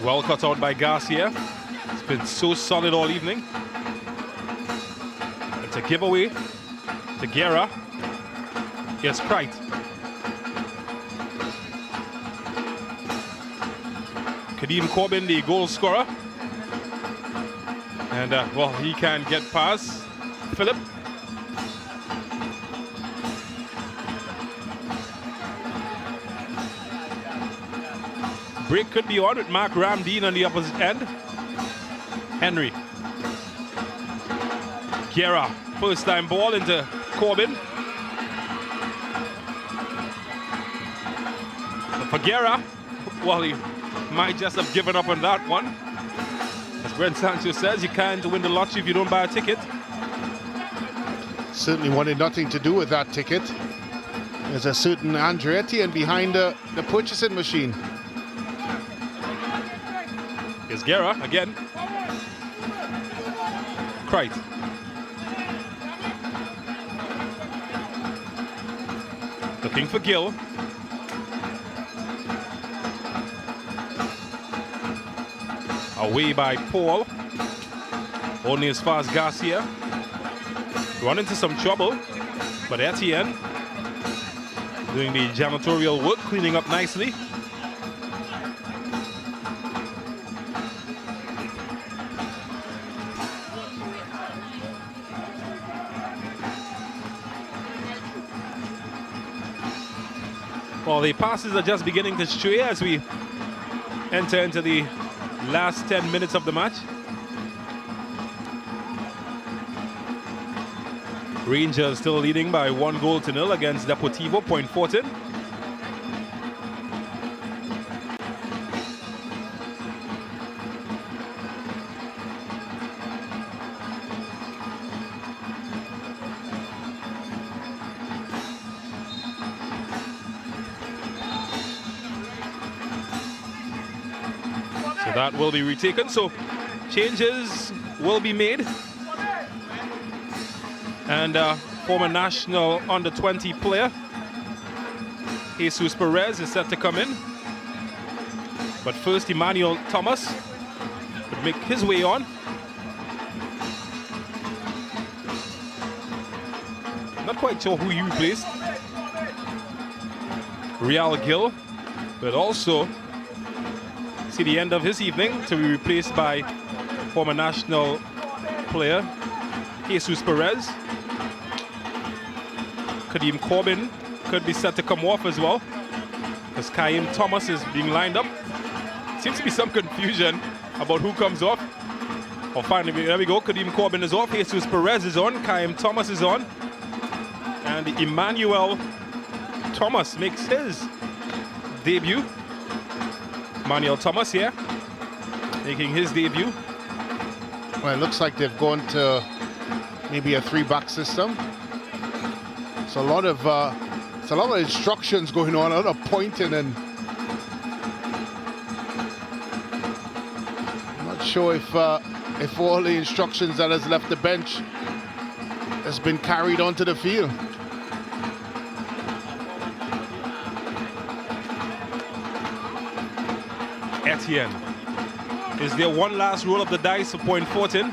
Speaker 1: Well cut out by Garcia. It's been so solid all evening. It's a giveaway to Guerra. Here's Pride. Kadeem Corbin, the goal scorer. And, well, he can get past Phillip. Break could be on with Mark Ramdeen on the opposite end. Henry. Guerra, first time ball into Corbin. But for Guerra, well, he might just have given up on that one. As Brent Sanchez says, you can't win the lottery if you don't buy a ticket.
Speaker 2: Certainly wanted nothing to do with that ticket. There's a certain Andretti and behind the purchasing machine.
Speaker 1: Here's Guerra again. Crite. Looking for Gill. Away by Paul. Only as far as Garcia. Run into some trouble, but Etienne doing the janitorial work, cleaning up nicely. Well, the passes are just beginning to stray as we enter into the last 10 minutes of the match. Rangers still leading by 1-0 against Deportivo, Point Fortin. So that will be retaken. So changes will be made. And former national under-20 player Jesus Perez is set to come in. But first, Emmanuel Thomas would make his way on. Not quite sure who he replaced. Real Gill, but also see the end of his evening to be replaced by former national player Jesus Perez. Kadeem Corbin could be set to come off as well, as Kaim Thomas is being lined up. Seems to be some confusion about who comes off. Oh, finally, there we go. Kadeem Corbin is off. Jesus Perez is on. Kaim Thomas is on. And Emmanuel Thomas makes his debut. Emmanuel Thomas here, making his debut.
Speaker 2: Well, it looks like they've gone to maybe a 3-back system. It's a lot of instructions going on, a lot of pointing, and I'm not sure if all the instructions that has left the bench has been carried onto the field.
Speaker 1: Etienne. Is there one last roll of the dice for point 14?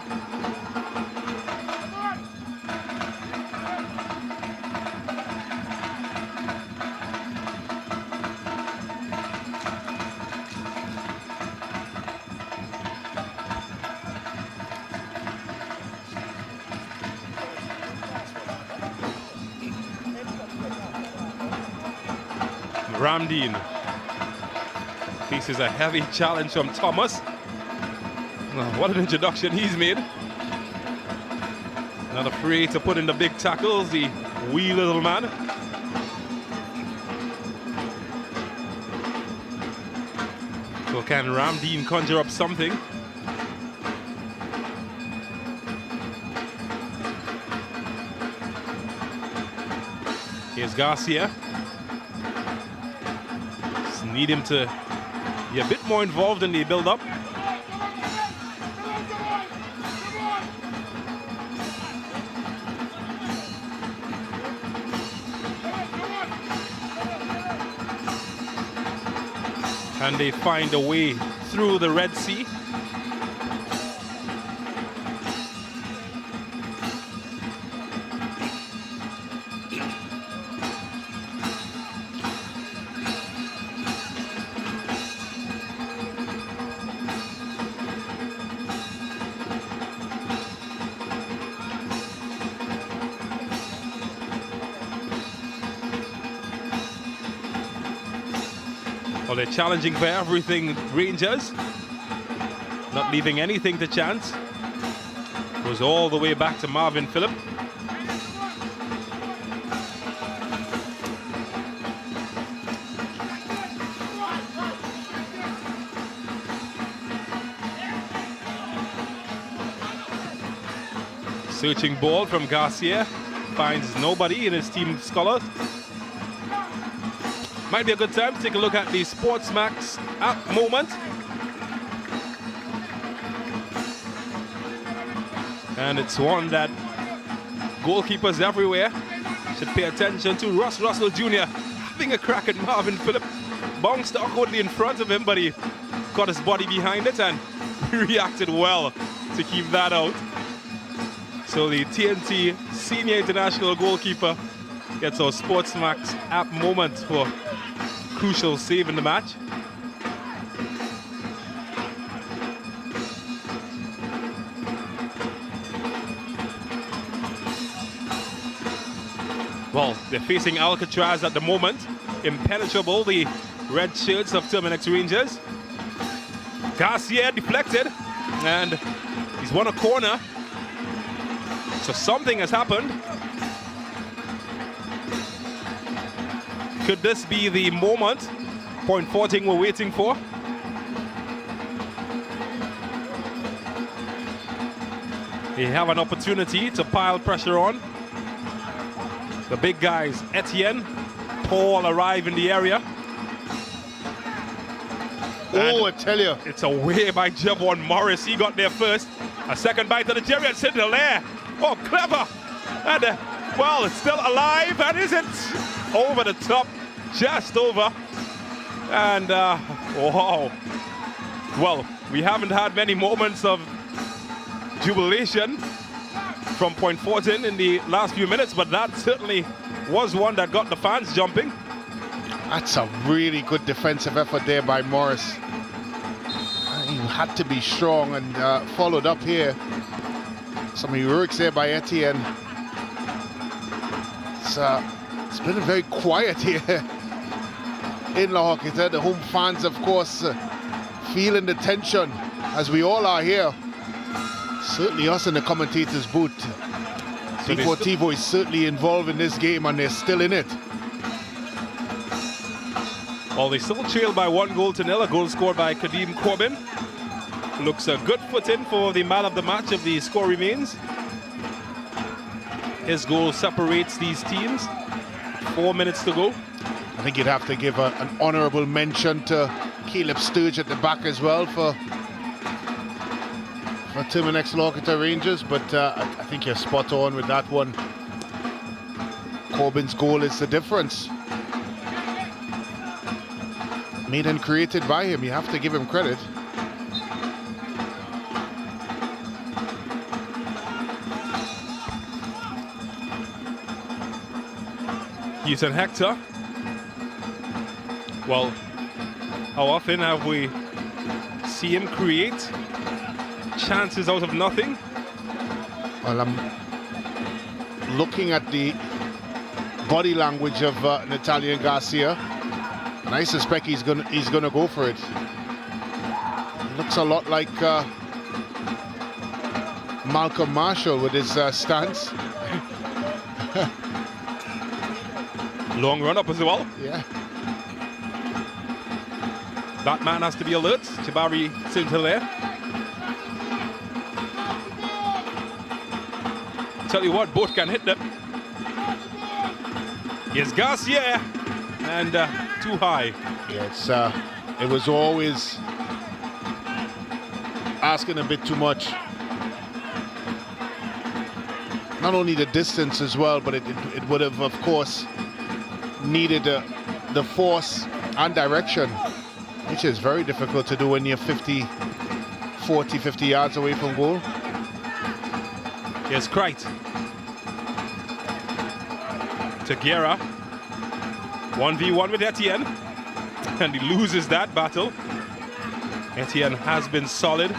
Speaker 1: Ramdeen faces a heavy challenge from Thomas. Well, what an introduction he's made. Not afraid to put in the big tackles, the wee little man. So can Ramdeen conjure up something? Here's Garcia. Just need him to be a bit more involved in the build-up. And they find a way through the Red Sea. Well, they're challenging for everything, Rangers. Not leaving anything to chance. Goes all the way back to Marvin Phillip. Searching ball from Garcia. Finds nobody in his team scholars. Might be a good time to take a look at the Sportsmax app moment. And it's one that goalkeepers everywhere should pay attention to. Ross Russell Jr. having a crack at Marvin Phillip. Bounced awkwardly in front of him, but he got his body behind it and reacted well to keep that out. So the TNT Senior International Goalkeeper gets our Sportsmax app moment for crucial save in the match. Well, they're facing Alcatraz at the moment. Impenetrable, the red shirts of Terminix Rangers. Garcia deflected, and he's won a corner. So something has happened. Could this be the moment? Point 14 we're waiting for. They have an opportunity to pile pressure on. The big guys, Etienne, Paul arrive in the area.
Speaker 2: Oh, I tell you.
Speaker 1: It's away by Javon Morris. He got there first. A second bite of the Jerry and Sidney there. Oh, clever. And, well, it's still alive, and is it? Over the top, just over. And, wow. Well, we haven't had many moments of jubilation from point 14 in the last few minutes, but that certainly was one that got the fans jumping.
Speaker 2: That's a really good defensive effort there by Morris. He had to be strong and followed up here. Some heroics there by Etienne. It's been very quiet here in La Horquetta. The home fans, of course, feeling the tension, as we all are here. Certainly us in the commentators' booth. Deportivo is certainly involved in this game and they're still in it.
Speaker 1: Well, they still trail by 1-0. A goal scored by Corbin. Looks a good foot-in for the man of the match if the score remains. His goal separates these teams. 4 minutes to go.
Speaker 2: I think you'd have to give an honourable mention to Phillip Sturge at the back as well for Terminix La Horquetta Rangers, but I think you're spot on with that one. Corbin's goal is the difference. Made and created by him, you have to give him credit.
Speaker 1: Houston Hector. Well, how often have we seen him create chances out of nothing?
Speaker 2: Well, I'm looking at the body language of Natalian Garcia, and I suspect he's gonna go for it. He looks a lot like Malcolm Marshall with his stance.
Speaker 1: Long run up as well.
Speaker 2: Yeah.
Speaker 1: That man has to be alert. Jabari St-Hilaire. Tell you what, both can hit them. Here's Garcia, and too high.
Speaker 2: Yeah, it was always asking a bit too much. Not only the distance as well, but it would have, of course, needed the force and direction, which is very difficult to do when you're 50 yards away from goal.
Speaker 1: Here's Kreit. To Guerra. 1v1 with Etienne. And he loses that battle. Etienne has been solid.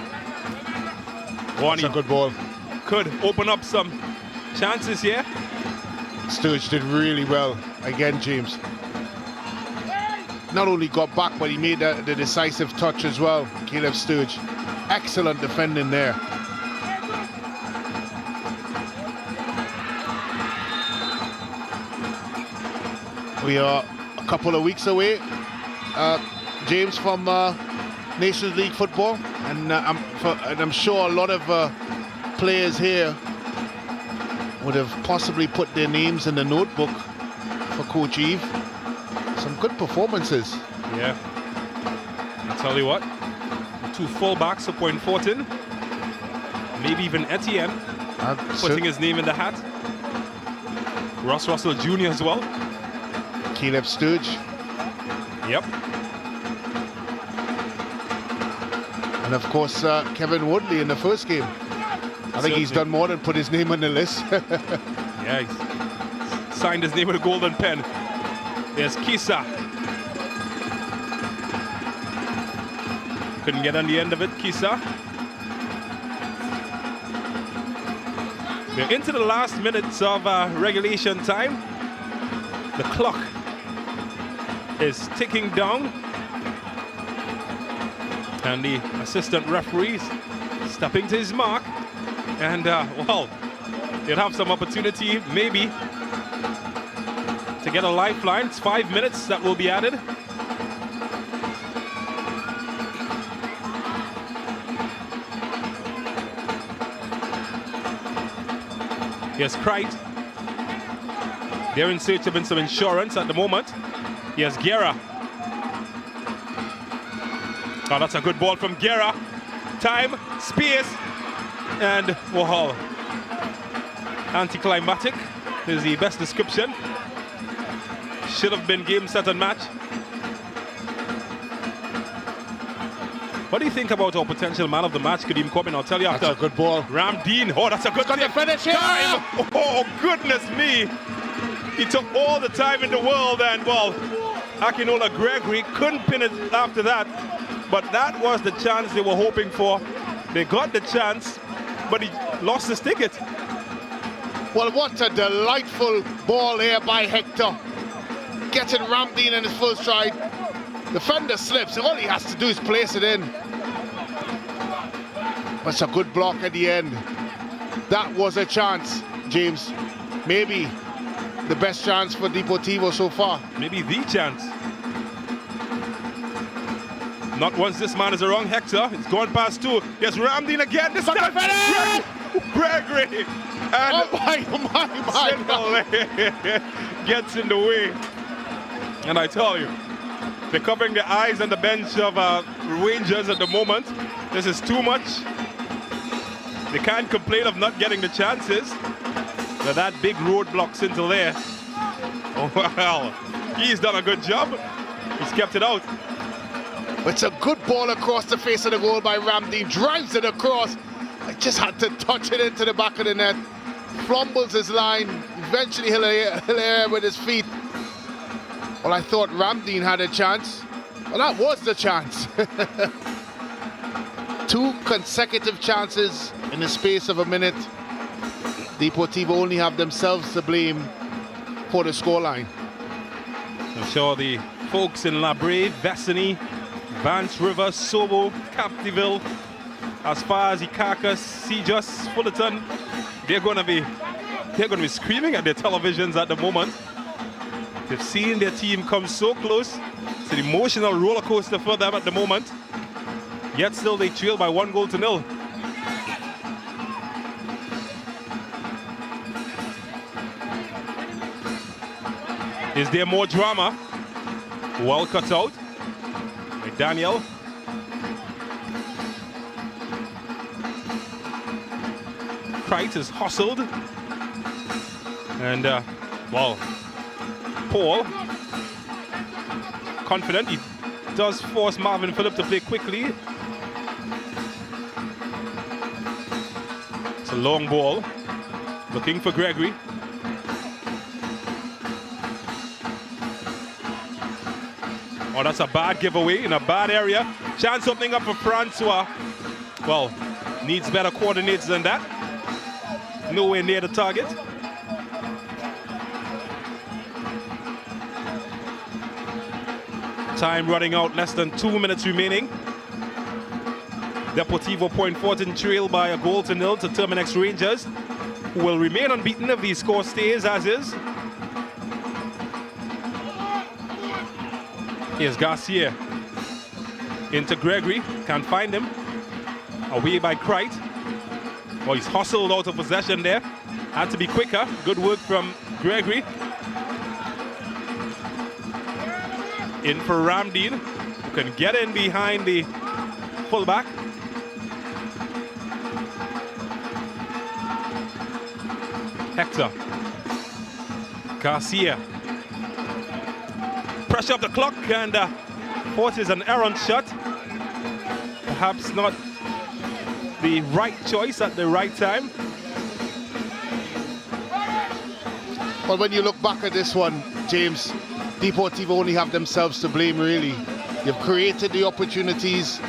Speaker 2: That's a good ball.
Speaker 1: Could open up some chances here.
Speaker 2: Sturge did really well again, James. Not only got back, but he made the decisive touch as well. Phillip Sturge, excellent defending there. We are a couple of weeks away, James, from Nations League football, and I'm sure a lot of players here would have possibly put their names in the notebook for Coach Eve. Some good performances.
Speaker 1: Yeah. I'll tell you what, the two fullbacks for Point Fortin, maybe even Etienne, putting his name in the hat. Ross Russell Jr. as well.
Speaker 2: Phillip Sturge.
Speaker 1: Yep.
Speaker 2: And of course, Kevin Woodley in the first game. I think he's done more than put his name on the list.
Speaker 1: Yeah, he's signed his name with a golden pen. There's Kisa. Couldn't get on the end of it, Kisa. We're into the last minutes of regulation time. The clock is ticking down. And the assistant referees stepping to his mark. And, well, they'll have some opportunity, maybe, to get a lifeline. It's 5 minutes that will be added. Here's Kreit. They're in search of some insurance at the moment. Here's Guerra. Oh, that's a good ball from Guerra. Time, space, and wow. Anticlimactic is the best description. Should have been game, set, and match. What do you think about our potential man of the match, Kadeem Corbin? I'll tell you after.
Speaker 2: That's a good ball.
Speaker 1: Ramdeen. Oh, that's a good
Speaker 2: tip. Finish here.
Speaker 1: Time. Oh, goodness me. He took all the time in the world, and, well, Akinola Gregory couldn't pin it after that. But that was the chance they were hoping for. They got the chance, but he lost his ticket.
Speaker 2: Well, what a delightful ball here by Hector. Getting Ramdeen in his first stride. Defender slips, and all he has to do is place it in. But it's a good block at the end. That was a chance, James. Maybe the best chance for Deportivo so far.
Speaker 1: Maybe the chance. Not once this man is around Hector. It's going past two. Yes, Ramdeen again. This time, Gregory. And
Speaker 2: my.
Speaker 1: Gets in the way. And I tell you, they're covering the eyes and the bench of Rangers at the moment. This is too much. They can't complain of not getting the chances. But that big roadblocks into there. Oh, well, he's done a good job. He's kept it out.
Speaker 2: It's a good ball across the face of the goal by Ramdeen. Drives it across. I just had to touch it into the back of the net. Fumbles his line. Eventually Hilaire with his feet. Well, I thought Ramdeen had a chance. Well, that was the chance. 2 consecutive chances in the space of a minute. Deportivo only have themselves to blame for the scoreline.
Speaker 1: I'm sure the folks in La Brea, Vessany, Vance River, Sobo, Captiville, as far as Icacus, Sijas, Fullerton, they're going to be screaming at their televisions at the moment. They've seen their team come so close. It's an emotional roller coaster for them at the moment. Yet still they trail by 1-0. Is there more drama? Well cut out. McDaniel. Kite is hustled. And, well, Paul, confident. He does force Marvin Phillip to play quickly. It's a long ball. Looking for Gregory. Oh, that's a bad giveaway in a bad area. Chance opening up for Francois. Well, needs better coordinates than that. Nowhere near the target. Time running out, less than 2 minutes remaining. Deportivo Point Fortin trail by 1-0 to Terminix Rangers, who will remain unbeaten if the score stays as is. Here's Garcia into Gregory, can't find him. Away by Krite. Oh, he's hustled out of possession there. Had to be quicker. Good work from Gregory. In for Ramdeen, who can get in behind the fullback. Hector. Garcia. Pressure up the clock and forces an errant shot. Perhaps not the right choice at the right time.
Speaker 2: Well, when you look back at this one, James, Deportivo only have themselves to blame, really. They've created the opportunities.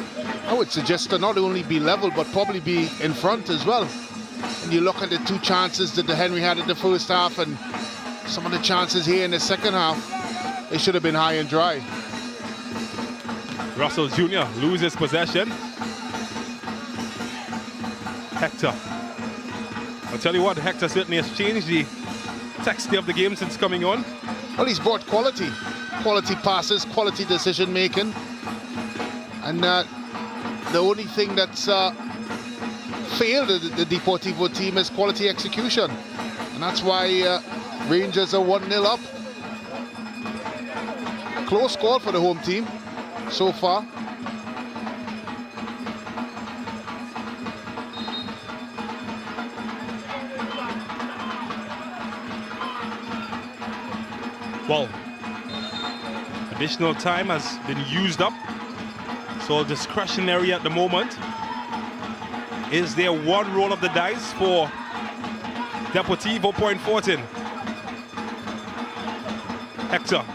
Speaker 2: I would suggest to not only be level, but probably be in front as well. And you look at the 2 chances that the Henry had in the first half and some of the chances here in the second half, they should have been high and dry.
Speaker 1: Russell Jr. loses possession. Hector. I'll tell you what, Hector certainly has changed the texture of the game since coming on.
Speaker 2: Well, he's brought quality passes, quality decision making, and the only thing that's failed the Deportivo team is quality execution, and that's why Rangers are 1-0 up. Close score for the home team so far.
Speaker 1: Well, additional time has been used up, so discretionary at the moment. Is there one roll of the dice for Deportivo Point Fortin? Hector.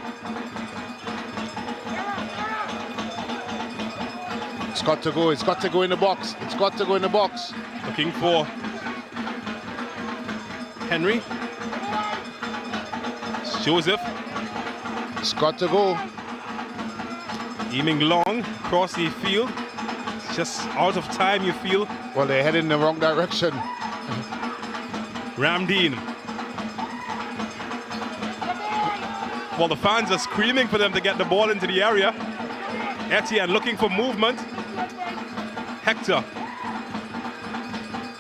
Speaker 2: It's got to go in the box. It's got to go in the box.
Speaker 1: Looking for Henry. Joseph.
Speaker 2: It's got to go.
Speaker 1: Aiming long across the field. just out of time, you feel.
Speaker 2: Well, they're heading in the wrong direction.
Speaker 1: Ramdeen. Well, the fans are screaming for them to get the ball into the area. Etienne looking for movement. Hector.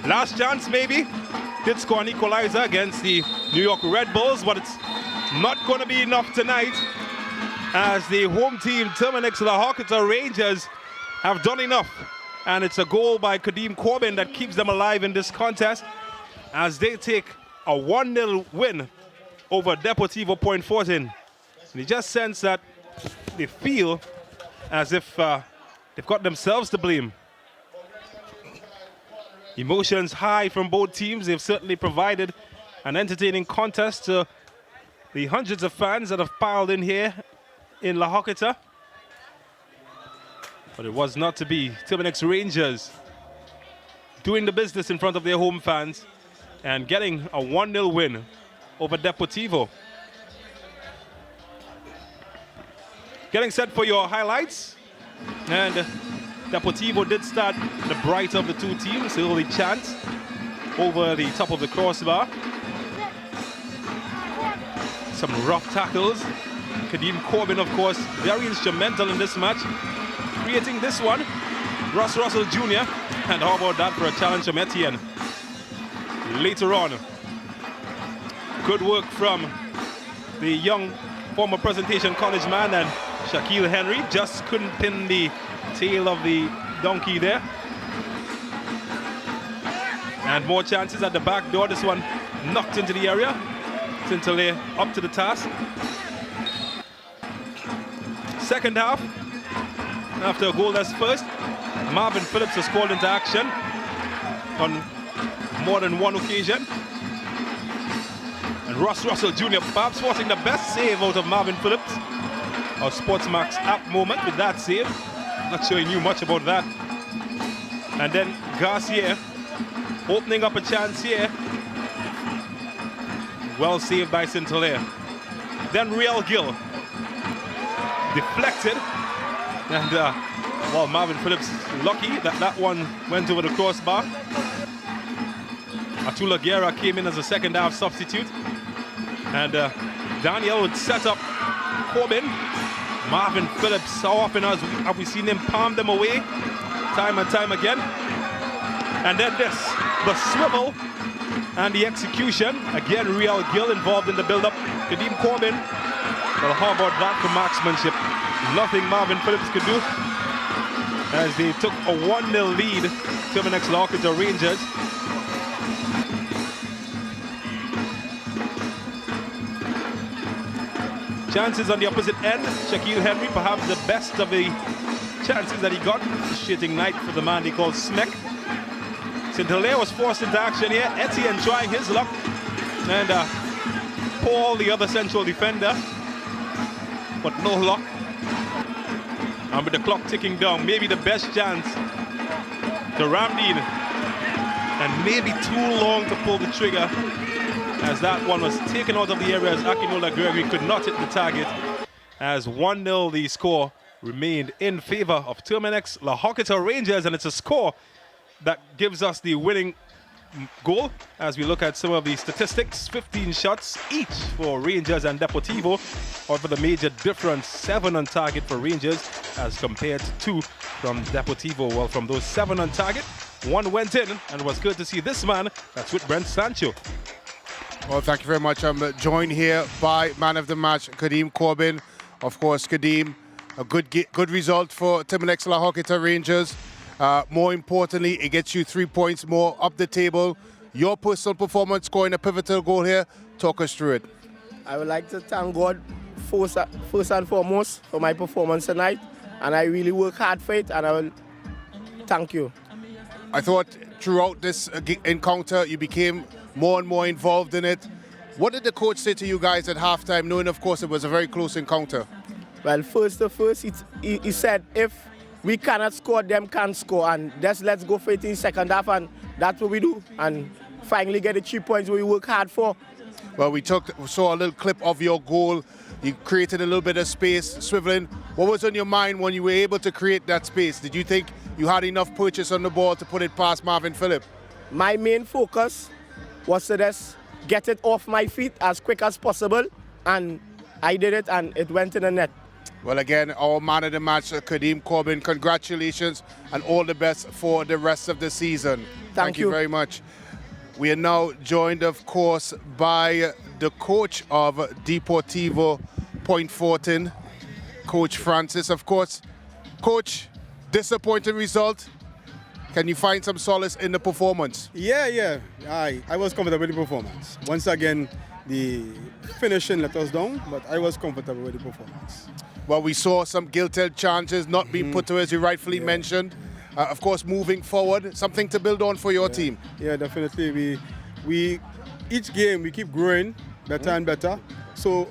Speaker 1: Last chance, maybe. Did score an equalizer against the New York Red Bulls, but it's not going to be enough tonight, as the home team, Terminix La Horquetta Rangers, have done enough. And it's a goal by Corbin that keeps them alive in this contest, as they take a 1-0 win over Deportivo Point Fortin. And you just sense that they feel as if they've got themselves to blame. Emotions high from both teams. They've certainly provided an entertaining contest to the hundreds of fans that have piled in here in La Horquetta. But it was not to be. Terminix Rangers doing the business in front of their home fans and getting a 1-0 win over Deportivo. Getting set for your highlights. And Deportivo did start the brighter of the two teams. Early chance over the top of the crossbar. Some rough tackles. Corbin, of course, very instrumental in this match, creating this one. Ross Russell Jr. And how about that for a challenge from Etienne? Later on, good work from the young former Presentation College man, and Shaquille Henry just couldn't pin the tail of the donkey there. And more chances at the back door. This one knocked into the area. Tintele up to the task. Second half, after a goalless first, Marvin Phillips has called into action on more than one occasion. And Ross Russell Jr. perhaps forcing the best save out of Marvin Phillips. Our Sportsmax app moment with that save. Not sure he knew much about that. And then Garcia opening up a chance here. Well saved by St-Hilaire. Then Real Gill deflected. And well, Marvin Phillips lucky that that one went over the crossbar. Atula Guerra came in as a second half substitute. And Daniel would set up Corbin. Marvin Phillips, how often have we seen him palm them away? Time and time again. And then this, the swivel and the execution. Again, Real Gill involved in the build-up. Corbin. Well, how about that for marksmanship? Nothing Marvin Phillips could do, as they took a 1-0 lead. Terminix La Horquetta Rangers. Chances on the opposite end. Shaquille Henry, perhaps the best of the chances that he got. Shitting night for the man they call Smeck. St-Hilaire was forced into action here. Etienne trying his luck. And Paul, the other central defender. But no luck. And with the clock ticking down, maybe the best chance to Ramdeen. And maybe too long to pull the trigger, as that one was taken out of the area as Akinola Gregory could not hit the target. As 1-0 the score remained in favor of Terminix La Horquetta Rangers, and it's a score that gives us the winning goal. As we look at some of the statistics, 15 shots each for Rangers and Deportivo. However, the major difference, 7 on target for Rangers as compared to 2 from Deportivo. Well, from those 7 on target, 1 went in, and it was good to see this man. That's with Brent Sancho.
Speaker 2: Well, thank you very much. I'm joined here by man of the match, Corbin. Of course, Kadeem, a good result for Terminix La Horquetta Rangers. More importantly, it gets you 3 points more up the table. Your personal performance, scoring a pivotal goal here. Talk us through it.
Speaker 13: I would like to thank God first and foremost for my performance tonight. And I really work hard for it, and I will thank you.
Speaker 2: I thought throughout this encounter, you became more and more involved in it. What did the coach say to you guys at halftime, knowing, of course, it was a very close encounter?
Speaker 13: Well, first, he said, if we cannot score, them can't score, and let's go for it in second half, and that's what we do, and finally get the 3 points we work hard for.
Speaker 2: Well, we saw a little clip of your goal. You created a little bit of space, swiveling. What was on your mind when you were able to create that space? Did you think you had enough purchase on the ball to put it past Marvin Phillip?
Speaker 13: My main focus was to just get it off my feet as quick as possible, and I did it, and it went in the net.
Speaker 2: Well, again, our man of the match, Kadeem Corbin, congratulations and all the best for the rest of the season. Thank you very much. We are now joined, of course, by the coach of Deportivo Point Fortin, Coach Francis. Of course, Coach, disappointing result. Can you find some solace in the performance?
Speaker 3: Yeah. I was comfortable with the performance. Once again, the finishing let us down, but I was comfortable with the performance.
Speaker 2: Well, we saw some guilty chances not being put to, as you rightfully mentioned. Of course, moving forward, something to build on for your team.
Speaker 3: Yeah, definitely. We each game we keep growing better and better. So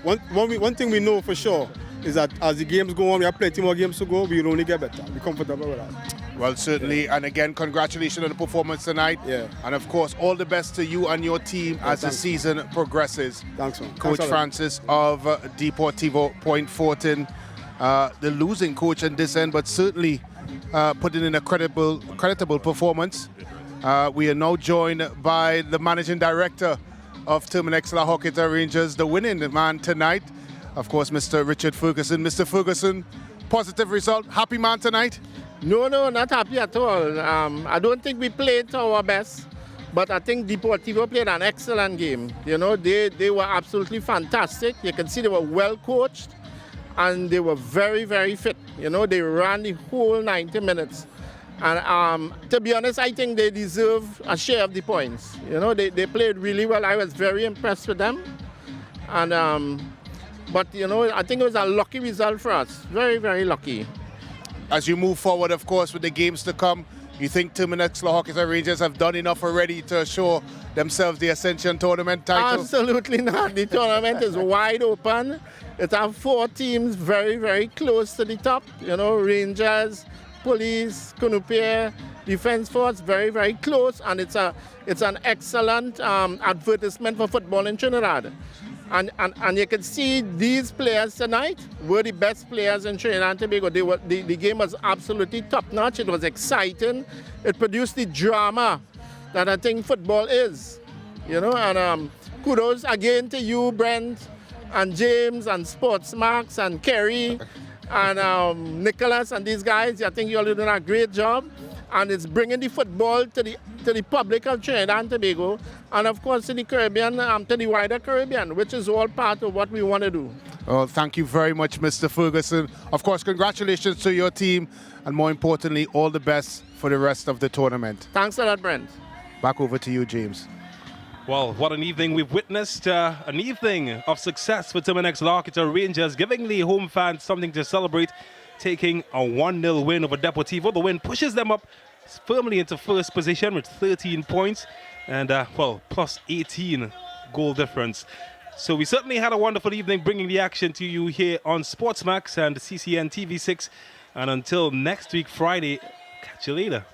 Speaker 3: one thing we know for sure is that as the games go on, we have plenty more games to go. We will only get better. We're comfortable with that.
Speaker 2: Well, certainly, and again, congratulations on the performance tonight.
Speaker 3: Yeah.
Speaker 2: And of course, all the best to you and your team as the season progresses.
Speaker 3: Thanks, man.
Speaker 2: Coach Francis of Deportivo Point Fortin, the losing coach in this end, but certainly putting in a creditable performance. We are now joined by the managing director of Terminix La Horquetta Rangers, the winning man tonight, of course, Mr. Richard Ferguson. Mr. Ferguson, positive result, happy man tonight?
Speaker 4: No, not happy at all. I don't think we played to our best, but I think Deportivo played an excellent game. You know, they were absolutely fantastic. You can see they were well coached, and they were very, very fit. You know, they ran the whole 90 minutes. And to be honest, I think they deserve a share of the points. You know, they played really well. I was very impressed with them. And but, you know, I think it was a lucky result for us. Very, very lucky.
Speaker 2: As you move forward, of course, with the games to come, you think Terminix La Horquetta Rangers have done enough already to assure themselves the Ascension tournament title?
Speaker 4: Absolutely not. The tournament is wide open. It has 4 teams very, very close to the top. You know, Rangers, Police, Kunupier, Defence Force, very, very close. And it's an excellent advertisement for football in Trinidad. And you can see these players tonight were the best players in Trinidad and Tobago. The game was absolutely top-notch. It was exciting. It produced the drama that I think football is. You know, and kudos again to you, Brent, and James, and Sportsmax, and Kerry, and Nicholas, and these guys. I think you're doing a great job. And it's bringing the football to the public of Trinidad and Tobago, and of course to the Caribbean, to the wider Caribbean, which is all part of what we want to do.
Speaker 2: Well, thank you very much, Mr. Ferguson. Of course, congratulations to your team, and more importantly, all the best for the rest of the tournament.
Speaker 4: Thanks a lot, Brent.
Speaker 2: Back over to you, James.
Speaker 1: Well, what an evening we've witnessed. An evening of success for Terminix La Horquetta Rangers, giving the home fans something to celebrate, taking a 1-0 win over Deportivo. The win pushes them up firmly into first position with 13 points and, well, plus 18 goal difference. So we certainly had a wonderful evening bringing the action to you here on Sportsmax and CCN TV6. And until next week, Friday, catch you later.